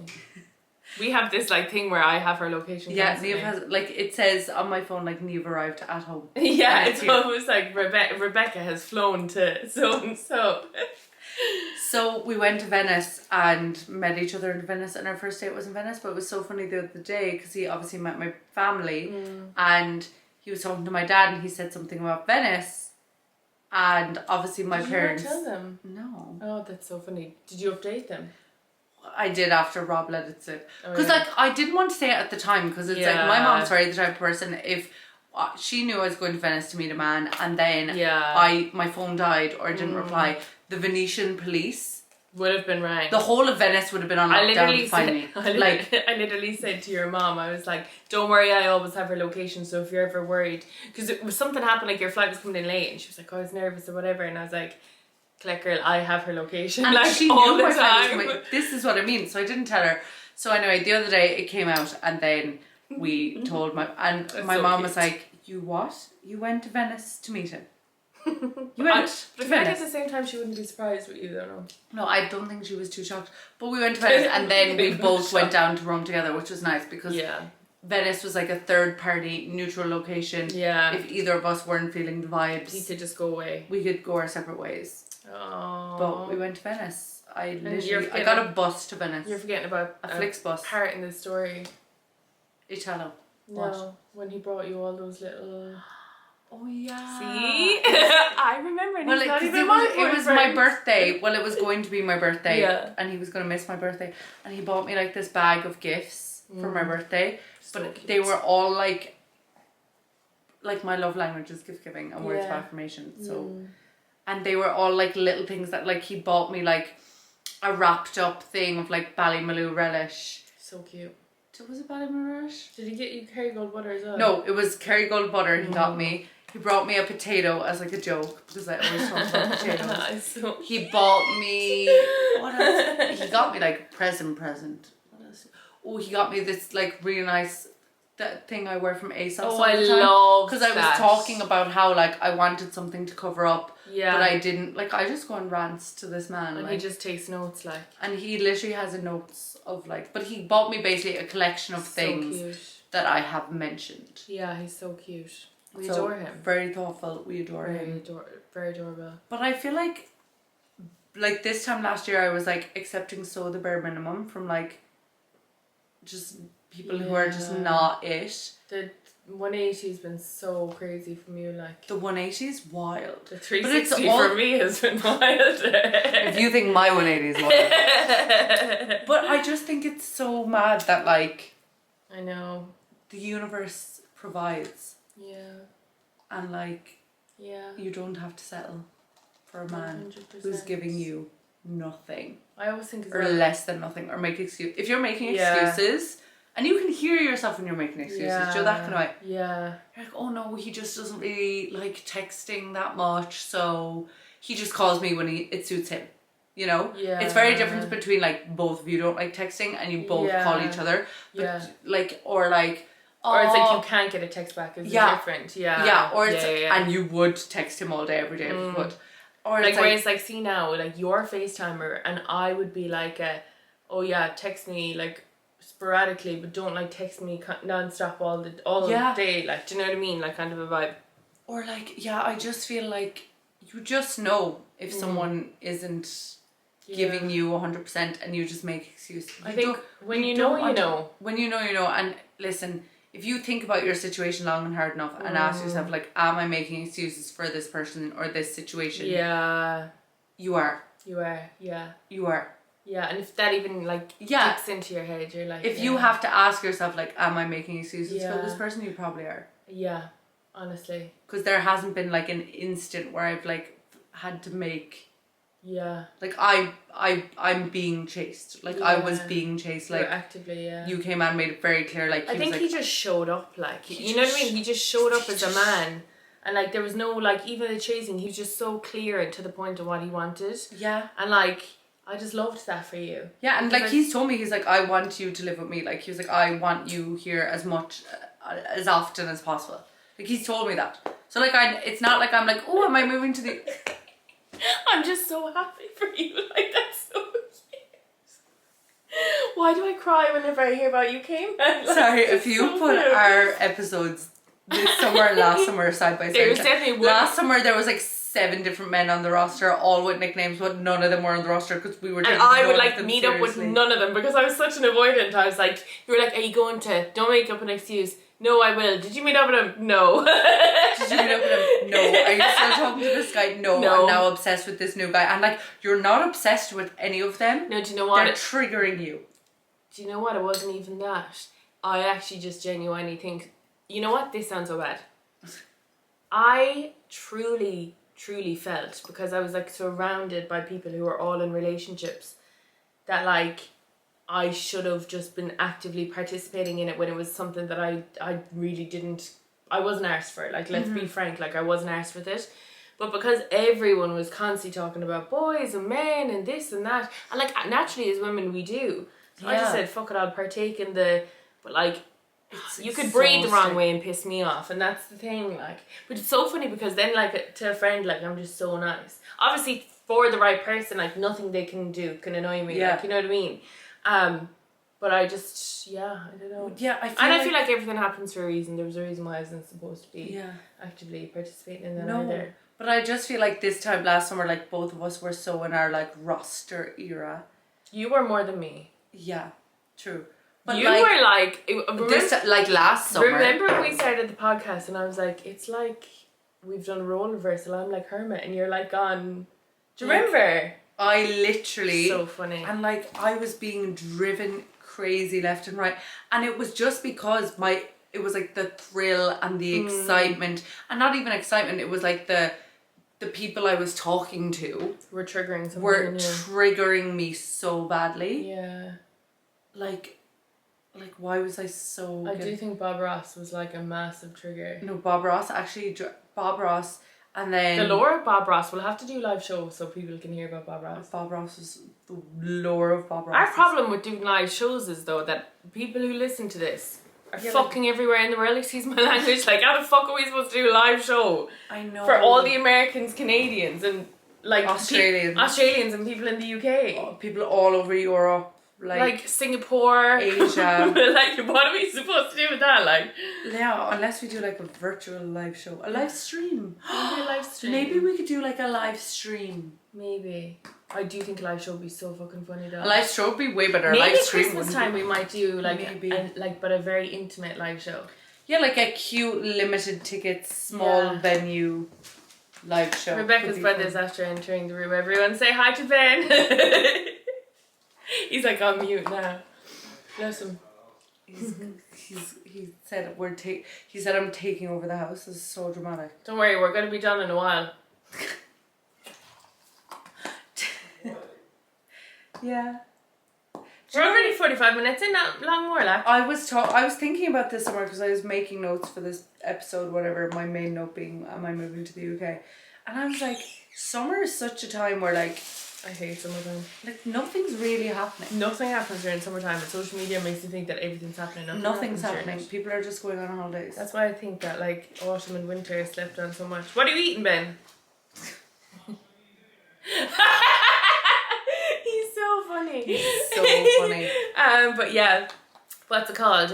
We have this like thing where I have her location. Yeah, Neve has, like, it says on my phone, like, Neve arrived at home. Yeah, it's almost like Rebecca has flown to so and so. So we went to Venice and met each other in Venice, and our first date was in Venice. But it was so funny the other day because he obviously met my family and he was talking to my dad and he said something about Venice, and obviously my parents. Did you not tell them? No. Oh, that's so funny. Did you update them? I did after Rob let it slip. Because like I didn't want to say it at the time because it's like my mom's very the type of person, if she knew I was going to Venice to meet a man and then my phone died or I didn't reply, the Venetian police would have been right. The whole of Venice would have been on lockdown to find me. I literally said to your mom, I was like, don't worry, I always have her location, so if you're ever worried, because it was something happened, like your flight was coming in late and she was like, oh, I was nervous or whatever, and I was like, Collect Girl, I have her location. And like, she all knew the my flight time. was coming. This is what I mean. So I didn't tell her. So anyway, the other day it came out and then we told my mom cute. was like, you what? You went to Venice to meet him? You went But I to feel like Venice? at the same time she wouldn't be surprised with you, though, no? No, I don't think she was too shocked. But we went to Venice and then we both went down to Rome together, which was nice because Venice was like a third party neutral location. Yeah. If either of us weren't feeling the vibes, You could just go away. we could go our separate ways. Oh. But we went to Venice. I you're got a bus to Venice. You're forgetting about a Flix bus. part in the story. Italo. No, What? when he brought you all those little... Oh yeah. See? I remember. And Well, he's not because even my it was my boyfriend. birthday. Well, it was going to be my birthday. Yeah. And he was going to miss my birthday. And he bought me like this bag of gifts for my birthday. So But cute. they were all like my love language is gift giving and words of affirmation. So, and they were all like little things that like he bought me like a wrapped up thing of like Ballymaloo relish. So cute. Was it Ballymaloo relish? Did he get you Kerrygold butter as well? No, it was Kerrygold butter he got me. He brought me a potato as like a joke because I always talk about potatoes. He bought me what else? He got me like present. What else? Oh, he got me this like really nice that thing I wear from ASOS. Oh, I love because I was talking about how like I wanted something to cover up, Yeah. but I didn't. Like I just go on rants to this man, And like, he just takes notes, like. and he literally has a notes of like. But he bought me basically a collection of things So cute. that I have mentioned. Yeah, he's so cute. We So, adore him. Very thoughtful. We adore him. Very adorable. But I feel like this time last year I was like accepting so the bare minimum from like just people who are just not it. The 180's been so crazy from you, like. The 180 is wild. The 360 it's all- for me has been wild. If you think my 180 is wild. But I just think it's so mad that like I know. the universe provides Yeah. and like Yeah. you don't have to settle for a man 100%. who's giving you nothing. I always think as Or well. less than nothing, or make excuse. If you're making Yeah. excuses, and you can hear yourself when you're making excuses, you're that kind of way. Yeah. You're like, oh no, he just doesn't really like texting that much, so he just calls me when it suits him. You know? Yeah. It's very different between like both of you don't like texting and you both call each other. But Yeah. like, or like, Or it's like "Oh, you can't get a text back. It's Yeah. different. Yeah. yeah, or it's yeah. and you would text him all day every day if you could. Or Like it's whereas like see now, like you're a FaceTimer and I would be like oh yeah, text me like sporadically, but don't like text me non-stop all day, like, do you know what I mean? Like kind of a vibe. Or like, yeah, I just feel like you just know if someone isn't giving you 100% and you just make excuses. I think when you know, you know. When you know, you know. And listen, if you think about your situation long and hard enough and ask yourself, like, am I making excuses for this person or this situation? Yeah. You are. You are, yeah. You are. Yeah, and if that even like dips into your head, you're like, if you have to ask yourself like, am I making excuses for this person? You probably are. Yeah, honestly. Because there hasn't been like an instant where I've like had to make. Yeah. Like I'm being chased. Like I was being chased. Like actively, you came and made it very clear. Like I think he just showed up. Like you know what I mean. He just showed up as a man. And like there was no like even the chasing, he was just so clear and to the point of what he wanted. Yeah. And like I just loved that for you. Yeah, and like he's told me, he's like, I want you to live with me. Like he was like, I want you here as much as often as possible. Like he's told me that. So like it's not like I'm like, oh, am I moving to the I'm just so happy for you. Like that's so cute. Why do I cry whenever I hear about you came? Like, sorry, if you so put our episodes this summer and last summer side by side. There was definitely one. Last summer there was like 7 different men on the roster, all with nicknames, but none of them were on the roster because we were. And I would like meet up with none of them because I was such an avoidant. I was like, you were like, are you going to? Don't make up an excuse. No, I will. Did you meet up with him? No. Did you meet up with him? No. Are you still talking to this guy? No. I'm now obsessed with this new guy. And like, you're not obsessed with any of them. No, do you know what? They're triggering you. Do you know what? It wasn't even that. I actually just genuinely think, you know what? This sounds so bad. I truly felt, because I was like surrounded by people who were all in relationships, that like I should have just been actively participating in it when it was something that I really didn't, I wasn't arsed for it. Like, let's be frank, like I wasn't arsed with it. But because everyone was constantly talking about boys and men and this and that, and like naturally as women we do. So I just said, fuck it, I'll partake in but like, you could breathe the wrong way and piss me off, and that's the thing, like. But it's so funny because then, like, to a friend, like, I'm just so nice. Obviously, for the right person, like, nothing they can do can annoy me, like, you know what I mean? But I just, I don't know. Yeah, I feel like everything happens for a reason. There was a reason why I wasn't supposed to be actively participating in that either. But I just feel like this time last summer, like, both of us were so in our, like, roster era. You were more than me. Yeah, true. But you were like, like last summer. Remember when we started the podcast and I was like, it's like we've done a role reversal. I'm like Hermit and you're like gone. Do you remember? I literally. So funny. And like I was being driven crazy left and right, and it was just because it was like the thrill and the excitement, and not even excitement. It was like the people I was talking to were triggering something. Were triggering me so badly. Yeah. Like, why was I so... I do think Bob Ross was like a massive trigger. No, Bob Ross, and then... The lore of Bob Ross, we'll have to do live shows so people can hear about Bob Ross. Bob Ross is the lore of Bob Ross. Our problem with doing live shows is, though, that people who listen to this are fucking everywhere in the world, excuse my language. Like, how the fuck are we supposed to do a live show? I know. For all the Americans, Canadians, and like... Australians and people in the UK. People all over Europe. Like Singapore, Asia. Like, what are we supposed to do with that? Like, yeah, unless we do like a virtual live show, a live stream. Maybe a live stream. Maybe we could do like a live stream. Maybe. I do think a live show would be so fucking funny though. A live show would be way better. Maybe a live stream Christmas time we might do like but a very intimate live show. Yeah, like a cute limited tickets, small venue live show. Rebecca's brothers after entering the room. Everyone say hi to Ben. He's like on mute now. Bless him. He said he said I'm taking over the house. This is so dramatic. Don't worry, we're gonna be done in a while. Yeah. We're already 45 minutes in, not long more left. I was thinking about this summer because I was making notes for this episode, whatever, my main note being, am I moving to the UK? And I was like, summer is such a time where like, I hate summertime. Like, nothing's really happening. Nothing happens during summertime, and social media makes you think that everything's happening. Nothing's happening. People are just going on holidays. That's why I think that, like, autumn and winter is slept on so much. What are you eating, Ben? He's so funny. He's so funny. But yeah, what's it called?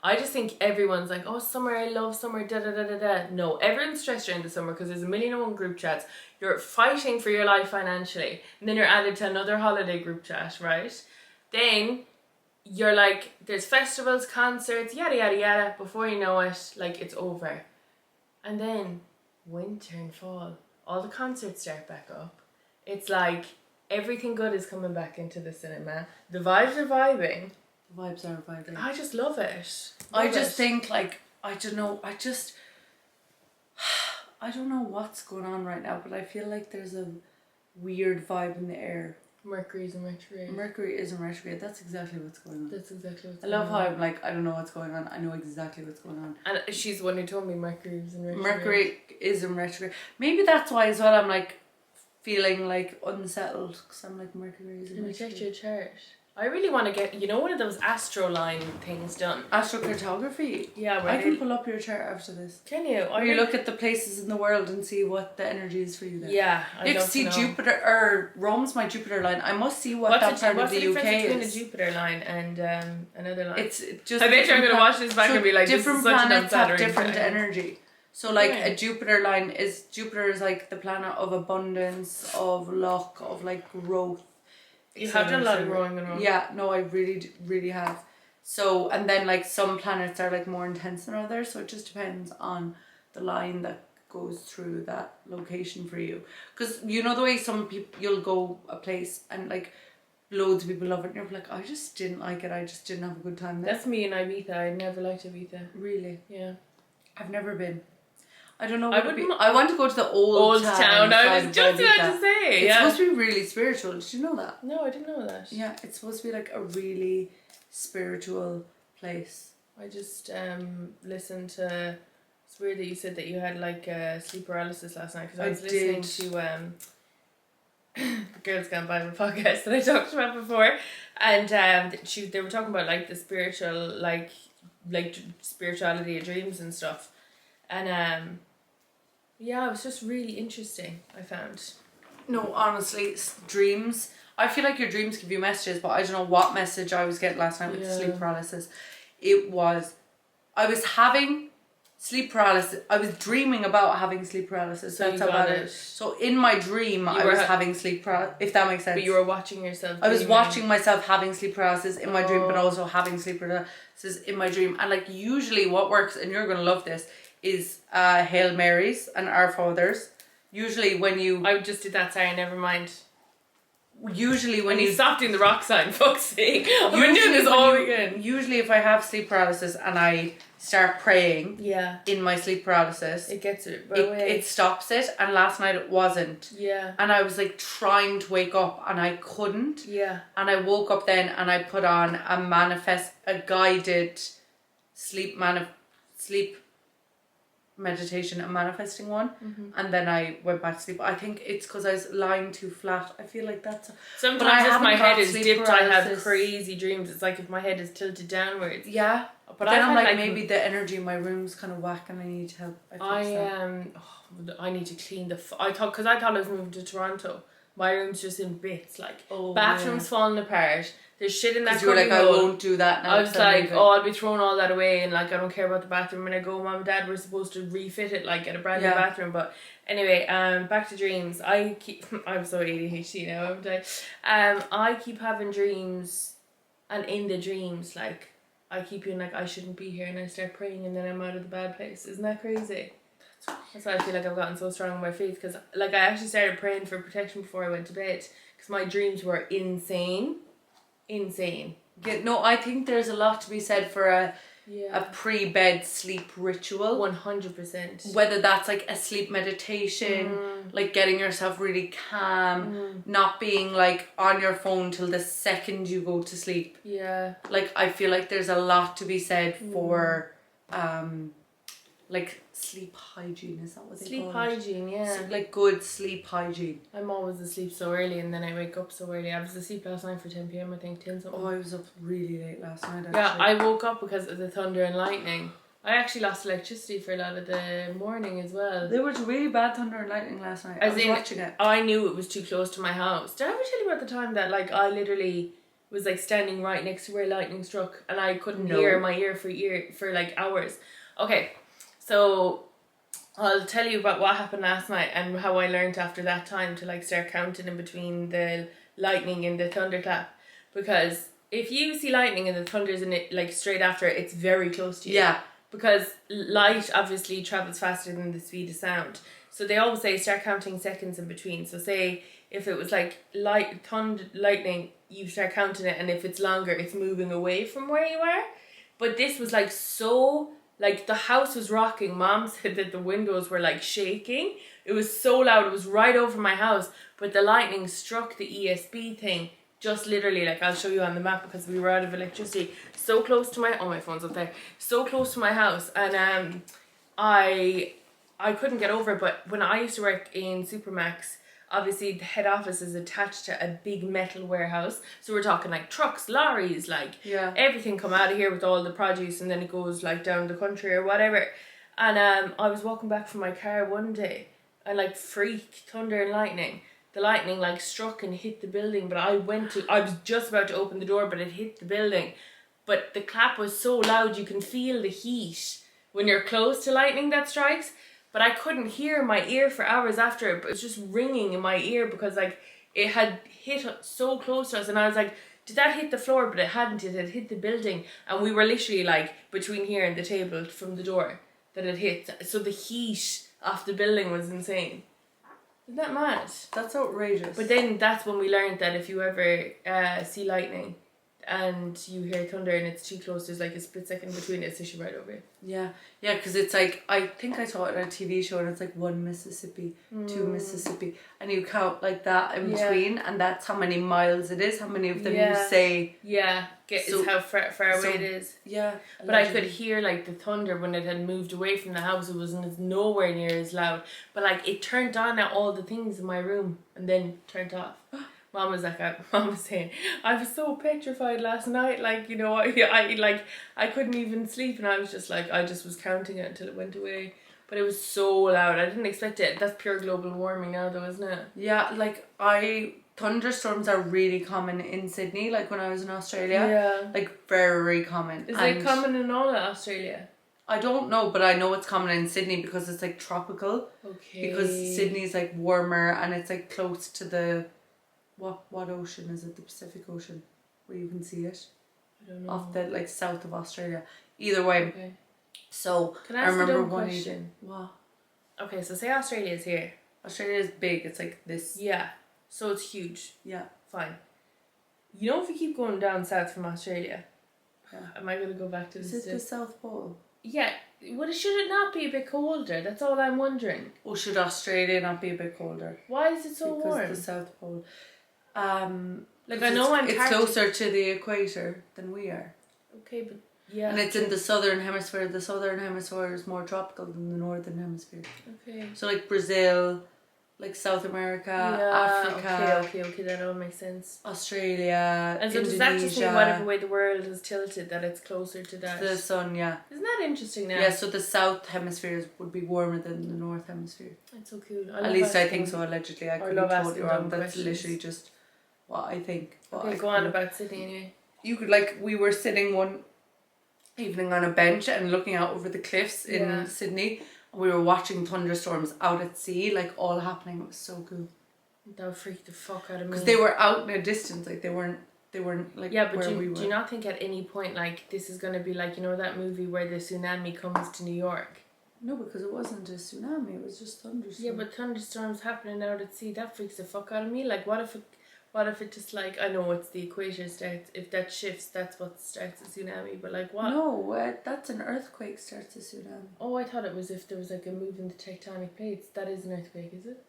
I just think everyone's like, oh, summer, I love summer, da da da da da. No, everyone's stressed during the summer because there's 1,000,001 group chats. You're fighting for your life financially, and then you're added to another holiday group chat, right? Then you're like, there's festivals, concerts, yada yada yada. Before you know it, like, it's over. And then winter and fall, all the concerts start back up. It's like everything good is coming back into the cinema. The vibes are vibing. The vibes are vibing. I just love it. I just think, like, I don't know, I don't know what's going on right now, but I feel like there's a weird vibe in the air. Mercury's in retrograde. Mercury is in retrograde. That's exactly what's going on. That's exactly what's I going on. love how I'm like, I don't know what's going on. I know exactly what's going on. And she's the one who told me Mercury was in retrograde. Mercury is in retrograde. Maybe that's why as well I'm like feeling like unsettled, because I'm like, Mercury is in Let me check retrograde. your chart. I really want to get, one of those astroline things done. Astrocartography? Yeah, I can pull up your chart after this. Can you? Or you look at the places in the world and see what the energy is for you there. Yeah, You can see Jupiter, or Rome's my Jupiter line. I must see what that part of the UK is. What's the difference between a Jupiter line and another line? It's just. I bet you I'm going to watch this back and be like, different this is such planets an have unsettling different time. energy. So like a Jupiter line is, Jupiter is like the planet of abundance, of luck, of like growth. You have done a lot of growing and wrong. Yeah, no, I really have. So, and then like some planets are like more intense than others, so it just depends on the line that goes through that location for you. Because you know the way some people, you'll go a place and like loads of people love it and you're like, I just didn't like it, I just didn't have a good time there. That's me in Ibiza. I never liked Ibiza. Really? Yeah. I've never been. I don't know. I want to go to the old town. I was just about to say. It's supposed to be really spiritual. Did you know that? No, I didn't know that. Yeah, it's supposed to be like a really spiritual place. I just listened to. It's weird that you said that you had like sleep paralysis last night, because I was listening to the Girls Gone Bible podcast that I talked about before, and they were talking about like the spiritual like spirituality of dreams and stuff, and yeah, it was just really interesting, I found. No, honestly, dreams. I feel like your dreams give you messages, but I don't know what message I was getting last night with sleep paralysis. I was having sleep paralysis. I was dreaming about having sleep paralysis. So that's about it. So in my dream, I was having sleep paralysis, if that makes sense. But you were watching yourself. I was watching myself having sleep paralysis in my dream, but also having sleep paralysis in my dream. And like usually what works, and you're going to love this, is Hail Marys and Our Fathers. Usually when you... I just did that, sorry, never mind. Usually when you stopped doing the rock sign, fuck's sake. I've been doing this all weekend. Usually if I have sleep paralysis and I start praying in my sleep paralysis, it gets it it stops it, and last night it wasn't. Yeah. And I was like trying to wake up and I couldn't. Yeah. And I woke up then and I put on a guided sleep meditation, a manifesting one, and then I went back to sleep. I think it's because I was lying too flat. I feel like that's... Sometimes if my head is dipped, I have crazy dreams. It's like if my head is tilted downwards. Yeah. But then I'm like, maybe the energy in my room's kind of whack and I need help. I need to clean I thought I was moving to Toronto. My room's just in bits, like bathroom's falling apart. There's shit in that cubby. You were like, I won't do that now. I was like, I'll be throwing all that away, and like I don't care about the bathroom. When I go, Mom and Dad were supposed to refit it, like get a brand new bathroom. But anyway, back to dreams. I'm so ADHD now, haven't I? I keep having dreams, and in the dreams, like I keep being like, I shouldn't be here, and I start praying, and then I'm out of the bad place. Isn't that crazy? That's why I feel like I've gotten so strong in my faith, because like I actually started praying for protection before I went to bed, because my dreams were insane. No, I think there's a lot to be said for a pre-bed sleep ritual. 100%. Whether that's like a sleep meditation, like getting yourself really calm, not being like on your phone till the second you go to sleep. Yeah. Like I feel like there's a lot to be said for like sleep hygiene, is that what they call it? Sleep hygiene, yeah. So, like good sleep hygiene. I'm always asleep so early, and then I wake up so early. I was asleep last night for 10 p.m, I think, 10 something. Oh, I was up really late last night actually. Yeah, I woke up because of the thunder and lightning. I actually lost electricity for a lot of the morning as well. There was really bad thunder and lightning last night. I was watching it. I knew it was too close to my house. Did I ever tell you about the time that like I literally was like standing right next to where lightning struck, and I couldn't hear my ear for like hours? Okay, so I'll tell you about what happened last night and how I learned after that time to like start counting in between the lightning and the thunderclap. Because if you see lightning and the thunder's in it like straight after, it's very close to you. Yeah. Because light obviously travels faster than the speed of sound. So they always say start counting seconds in between. So say if it was like lightning, you start counting it, and if it's longer, it's moving away from where you are. But this was like so, like the house was rocking. Mom said that the windows were like shaking. It was so loud. It was right over my house. But the lightning struck the ESB thing just literally, like I'll show you on the map because we were out of electricity. So close to my phone's up there. So close to my house, and I couldn't get over it. But when I used to work in Supermax, obviously the head office is attached to a big metal warehouse. So we're talking like trucks, lorries, like everything come out of here with all the produce, and then it goes like down the country or whatever. And I was walking back from my car one day, and like freak thunder and lightning. The lightning like struck and hit the building, but I was just about to open the door, but it hit the building. But the clap was so loud, you can feel the heat when you're close to lightning that strikes. But I couldn't hear my ear for hours after it, but it was just ringing in my ear because like it had hit so close to us, and I was like, did that hit the floor? But it hadn't, it had hit the building, and we were literally like between here and the table from the door that it hit. So the heat off the building was insane. Isn't that mad? That's outrageous. But then that's when we learned that if you ever see lightning and you hear thunder and it's too close, there's like a split second between it, it's literally right over it. Yeah, because it's like, I think I saw it on a TV show, and it's like 1 Mississippi, 2 Mississippi, and you count like that in between, and that's how many miles it is, how many of them you say. Yeah, is how far away it is. Yeah. But I could hear like the thunder when it had moved away from the house. It wasn't nowhere near as loud, but like it turned on at all the things in my room and then turned off. Mom was saying, I was so petrified last night, like, you know, I couldn't even sleep, and I was just like, I just was counting it until it went away. But it was so loud, I didn't expect it. That's pure global warming now though, isn't it? Yeah, like thunderstorms are really common in Sydney, like when I was in Australia. Yeah. Like very common. Is it common in all of Australia? I don't know, but I know it's common in Sydney because it's like tropical. Okay. Because Sydney's like warmer, and it's like close to the... What ocean is it? The Pacific Ocean, where you can see it. I don't know. Off the like south of Australia. Either way. Okay. So can I ask remember a dumb one question? What? Okay, so say Australia's here. Australia is big. It's like this. Yeah. So it's huge. Yeah. Fine. You know, if you keep going down south from Australia, yeah. Am I gonna go back to Is it the South Pole? Yeah. Should it not be a bit colder? That's all I'm wondering. Or should Australia not be a bit colder? Why is it so warm? Because the South Pole. Like I know it's closer to the equator than we are. Okay, but yeah. And it's in the southern hemisphere. The southern hemisphere is more tropical than the northern hemisphere. Okay. So like Brazil, like South America, Africa. Okay, that all makes sense. Australia, and so Indonesia. Does that just mean whatever way the world is tilted, that it's closer to that? The sun, yeah. Isn't that interesting now? Yeah, so the south hemisphere would be warmer than the north hemisphere. That's so cool. At least I think so, allegedly. I could be totally wrong. That's literally just what I think. Okay, go on about Sydney anyway. You could, like, we were sitting one evening on a bench and looking out over the cliffs in Sydney. We were watching thunderstorms out at sea, like, all happening. It was so cool. That would freak the fuck out of me. Because they were out in a distance, like, they weren't like, yeah, but where we were. Do you not think at any point, like, this is going to be like, you know, that movie where the tsunami comes to New York? No, because it wasn't a tsunami, it was just thunderstorms. Yeah, but thunderstorms happening out at sea, that freaks the fuck out of me. Like, what if it just, like, I know it's the equator starts, if that shifts, that's what starts a tsunami, but like what? No, that's an earthquake starts a tsunami. Oh, I thought it was if there was like a move in the tectonic plates. That is an earthquake, is it?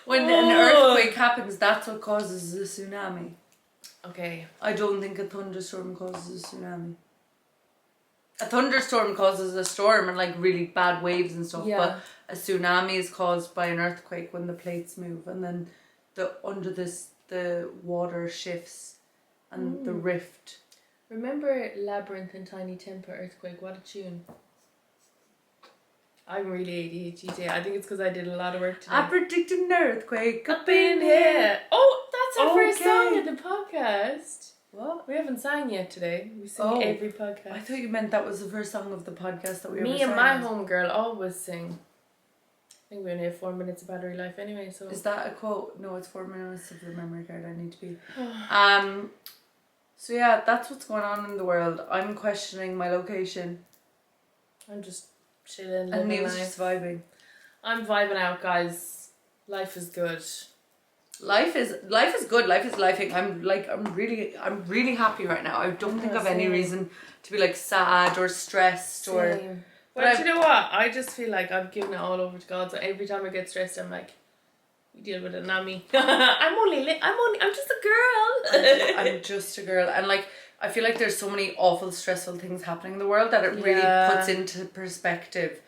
When an earthquake happens, that's what causes a tsunami. Okay. I don't think a thunderstorm causes a tsunami. A thunderstorm causes a storm and like really bad waves and stuff, but a tsunami is caused by an earthquake when the plates move, and then the water shifts and the rift. Remember Labyrinth and Tiny Temper Earthquake? What a tune. I'm really ADHD today. I think it's because I did a lot of work today. I predict an earthquake up in here. Oh, that's our first song of the podcast. What? We haven't sang yet today. We sing every podcast. I thought you meant that was the first song of the podcast that we ever sang. Me and my homegirl always sing. I think we only have 4 minutes of battery life anyway, so... Is that a quote? No, it's 4 minutes of the memory card. I need to be... So yeah, that's what's going on in the world. I'm questioning my location I'm just chilling, And living Neil's life. just vibing. I'm vibing out, guys. Life is good. Life is good. Life is lifing. I'm really happy right now. I don't think I've any same. reason to be like sad or stressed or. Same. But you know what? I just feel like I've given it all over to God. So every time I get stressed, I'm like, "You deal with it, not me." I'm just a girl. I'm just a girl, and like I feel like there's so many awful, stressful things happening in the world that it really puts into perspective.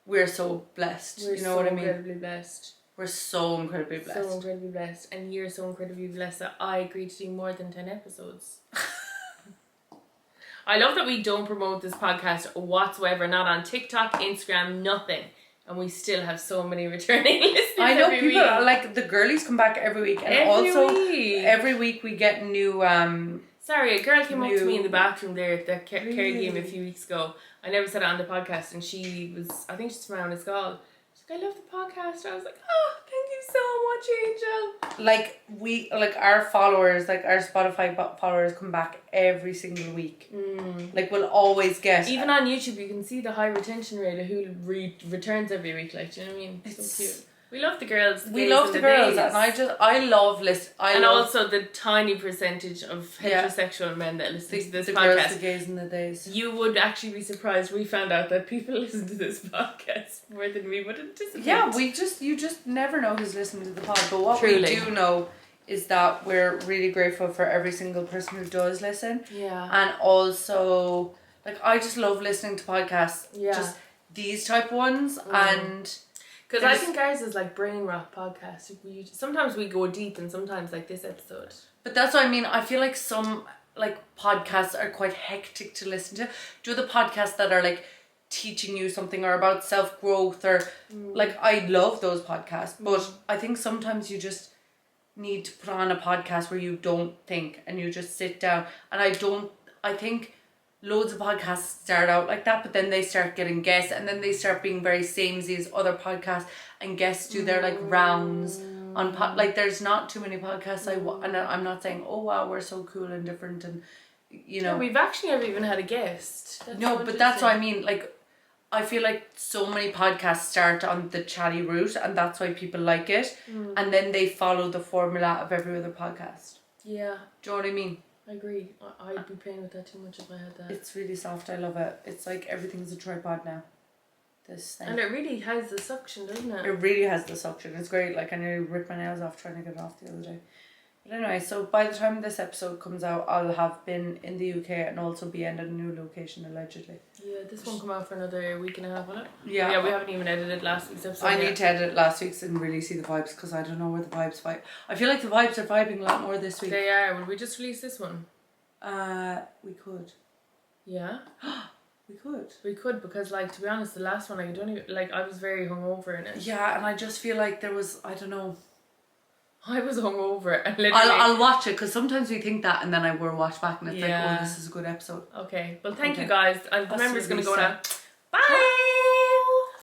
We're so blessed. We're you know what I mean? incredibly blessed. We're so incredibly blessed. So incredibly blessed. And you're so incredibly blessed that I agreed to do more than 10 episodes. I love that we don't promote this podcast whatsoever. Not on TikTok, Instagram, nothing. And we still have so many returning listeners. I know every people week. are like the girlies come back every week, and every week we get new. Sorry, a girl came up to me in the bathroom there at the care game a few weeks ago. I never said it on the podcast, and she was, I think she's from around his call. She's like, I love the podcast. I was like, oh, thank you so much, Angel. Like our followers, like our Spotify followers come back every single week. Like we'll always get. Even on YouTube, you can see the high retention rate of who returns every week. Like, do you know what I mean? It's so cute. We love the girls. We love the girls, and I love also the tiny percentage of heterosexual men that listen to this podcast. Girls, the gays, and the days. You would actually be surprised. We found out that people listen to this podcast more than we would anticipate. Yeah, you just never know who's listening to the pod. But what Truly. we do know is that we're really grateful for every single person who does listen. Yeah. And also, like, I just love listening to podcasts. Yeah. Just these type ones and. Because I think ours is like brain rot podcast. Sometimes we go deep, and sometimes like this episode. But that's what I mean. I feel like some like podcasts are quite hectic to listen to. Do the podcasts that are like teaching you something or about self-growth or like I love those podcasts. But I think sometimes you just need to put on a podcast where you don't think and you just sit down. And I think loads of podcasts start out like that, but then they start getting guests, and then they start being very samey as other podcasts, and guests do their like rounds on like there's not too many podcasts and I'm not saying, oh wow, we're so cool and different, and you know, we've actually never even had a guest. But that's what I mean. Like I feel like so many podcasts start on the chatty route, and that's why people like it, and then they follow the formula of every other podcast. Yeah. Do you know what I mean? I agree. I'd be playing with that too much if I had that. It's really soft. I love it. It's like everything's a tripod now. This thing. And it really has the suction, doesn't it? It really has the suction. It's great. Like I nearly ripped my nails off trying to get it off the other day. But anyway, so by the time this episode comes out, I'll have been in the UK and also be in a new location allegedly. Yeah, this won't come out for another week and a half, will it? Yeah. Yeah, we haven't even edited last week's episode. I need to edit last week's and really see the vibes, because I don't know where the vibes vibe. I feel like the vibes are vibing a lot more this week. They are. Will we just release this one? We could. Yeah. We could. We could, because like, to be honest, the last one, like, I don't even, like, I was very hungover in it. Yeah, and I just feel like there was, I don't know. I was hungover and literally. I'll watch it, because sometimes we think that and then I will watch back and it's like, oh, this is a good episode. Okay. Well, thank you guys. And the member's going to go now. Bye!